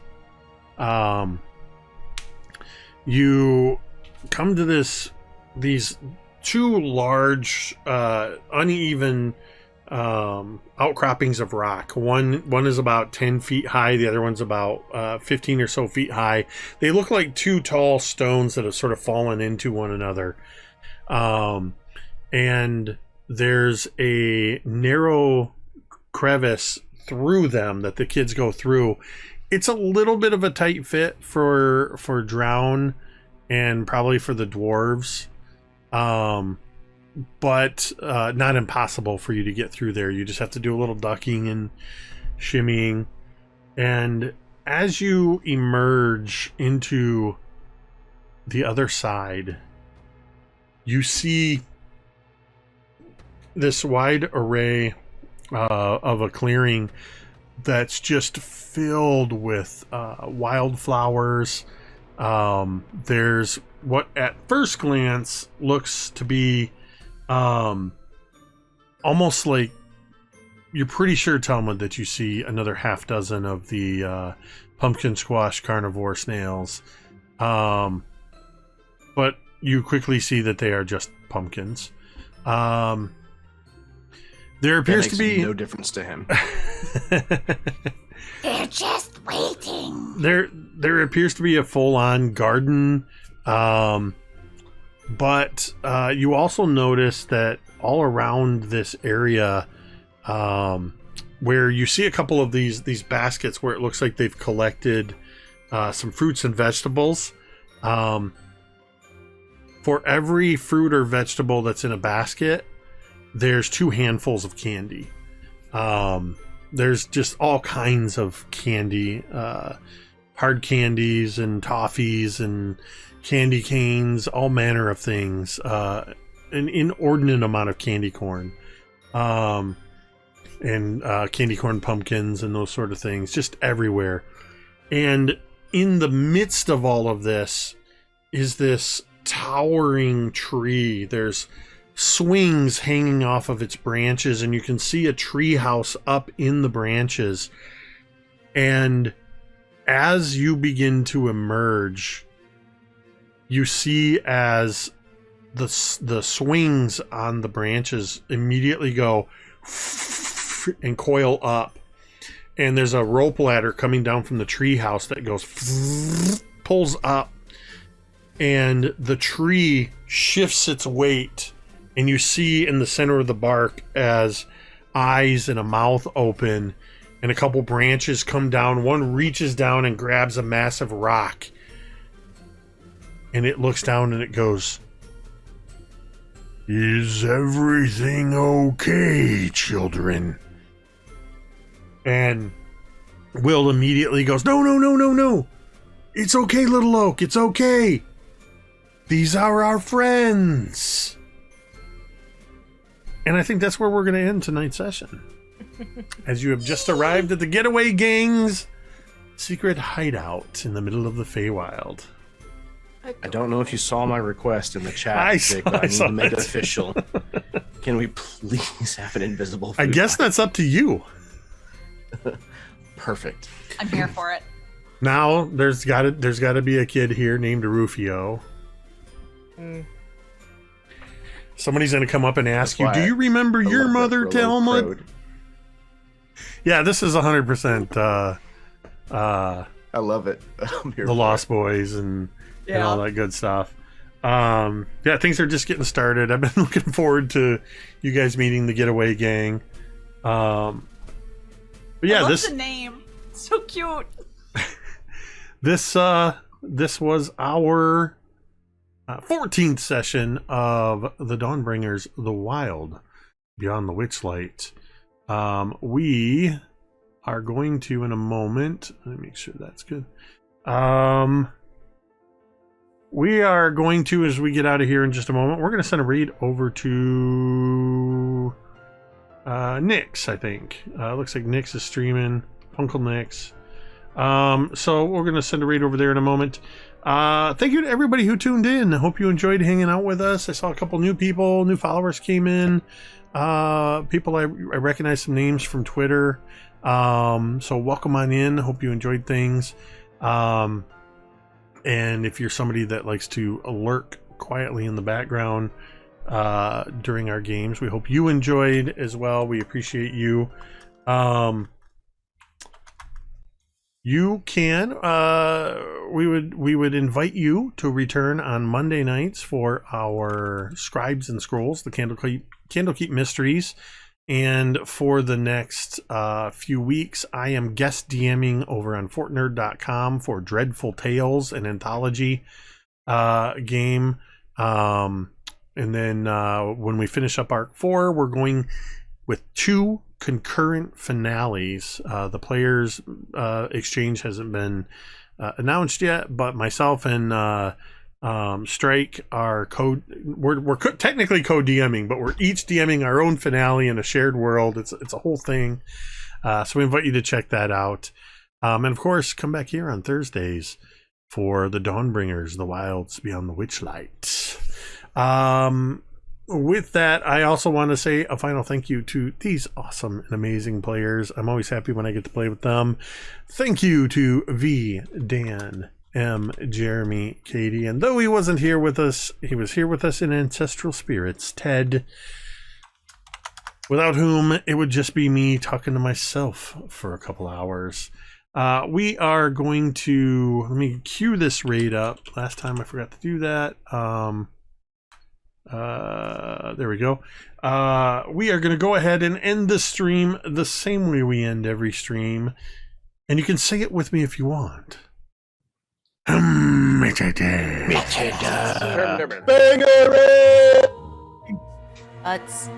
you come to these two large, uneven outcroppings of rock. One is about 10 feet high. The other one's about 15 or so feet high. They look like two tall stones that have sort of fallen into one another. And there's a narrow crevice through them that the kids go through. It's a little bit of a tight fit for Drown and probably for the dwarves. But not impossible for you to get through there. You just have to do a little ducking and shimmying. And as you emerge into the other side, you see this wide array of a clearing that's just filled with wildflowers. There's what at first glance looks to be almost like you're pretty sure, Talmud, that you see another half dozen of the pumpkin squash carnivore snails. But you quickly see that they are just pumpkins. There appears to be no difference to him. They're just waiting. There appears to be a full-on garden, but you also notice that all around this area, where you see a couple of these baskets where it looks like they've collected some fruits and vegetables. For every fruit or vegetable that's in a basket, there's 2 handfuls of candy. There's just all kinds of candy, hard candies and toffees and candy canes, all manner of things, an inordinate amount of candy corn, and candy corn pumpkins and those sort of things, just everywhere. And in the midst of all of this is this towering tree. There's swings hanging off of its branches, and you can see a tree house up in the branches. And as you begin to emerge, you see as the swings on the branches immediately go and coil up, and there's a rope ladder coming down from the tree house that goes pulls up, and the tree shifts its weight. And you see in the center of the bark as eyes and a mouth open, and a couple branches come down. One reaches down and grabs a massive rock, and it looks down and it goes, "Is everything okay, children?" And Will immediately goes, "No, no, no, no, no. It's okay, little oak. It's okay. These are our friends." And I think that's where we're going to end tonight's session. As you have just arrived at the Getaway Gang's secret hideout in the middle of the Feywild. I don't know if you saw my request in the chat, I Vic, saw- but I I need saw to make it it. official. Can we please have an invisible food I guess fight? that's up to you. Perfect. I'm here for it. Now, there's got to be a kid here named Rufio. Somebody's going to come up and ask That's you, why "Do you remember I your love that mother, Rolo Talmud?" crowed. Yeah, this is 100% I love it. I'm here the for Lost Boys and all that good stuff. Yeah, things are just getting started. I've been looking forward to you guys meeting the Getaway Gang. But yeah, I love this the name. So cute. this was our 14th session of the Dawnbringers, The Wild Beyond the Witchlight. We are going to, in a moment, let me make sure that's good. We are going to, as we get out of here in just a moment, we're going to send a raid over to Nyx, I think. Looks like Nyx is streaming. Punkle Nyx. So we're going to send a raid over there in a moment. Thank you to everybody who tuned in. I hope you enjoyed hanging out with us. I saw a couple new people, new followers came in. People I recognize some names from Twitter. So welcome on in. Hope you enjoyed things. And if you're somebody that likes to lurk quietly in the background during our games, we hope you enjoyed as well. We appreciate you. You can we would invite you to return on Monday nights for our Scribes and Scrolls, the Candlekeep Mysteries. And for the next few weeks, I am guest DMing over on fortnerd.com for Dreadful Tales, an anthology game. And then when we finish up Arc 4, we're going with 2 concurrent finales. The players exchange hasn't been announced yet, but myself and Strike are we're technically co-DMing, but we're each DMing our own finale in a shared world. It's a whole thing. So we invite you to check that out. And of course, come back here on Thursdays for the Dawnbringers, the Wilds Beyond the Witchlight. With that, I also want to say a final thank you to these awesome and amazing players. I'm always happy when I get to play with them. Thank you to V, Dan, M, Jeremy, Katie, and though he wasn't here with us, he was here with us in ancestral spirits, Ted, without whom it would just be me talking to myself for a couple hours. We are going to, let me cue this raid up. Last time I forgot to do that. There we go. We are going to go ahead and end the stream the same way we end every stream, and you can say it with me if you want. Butts.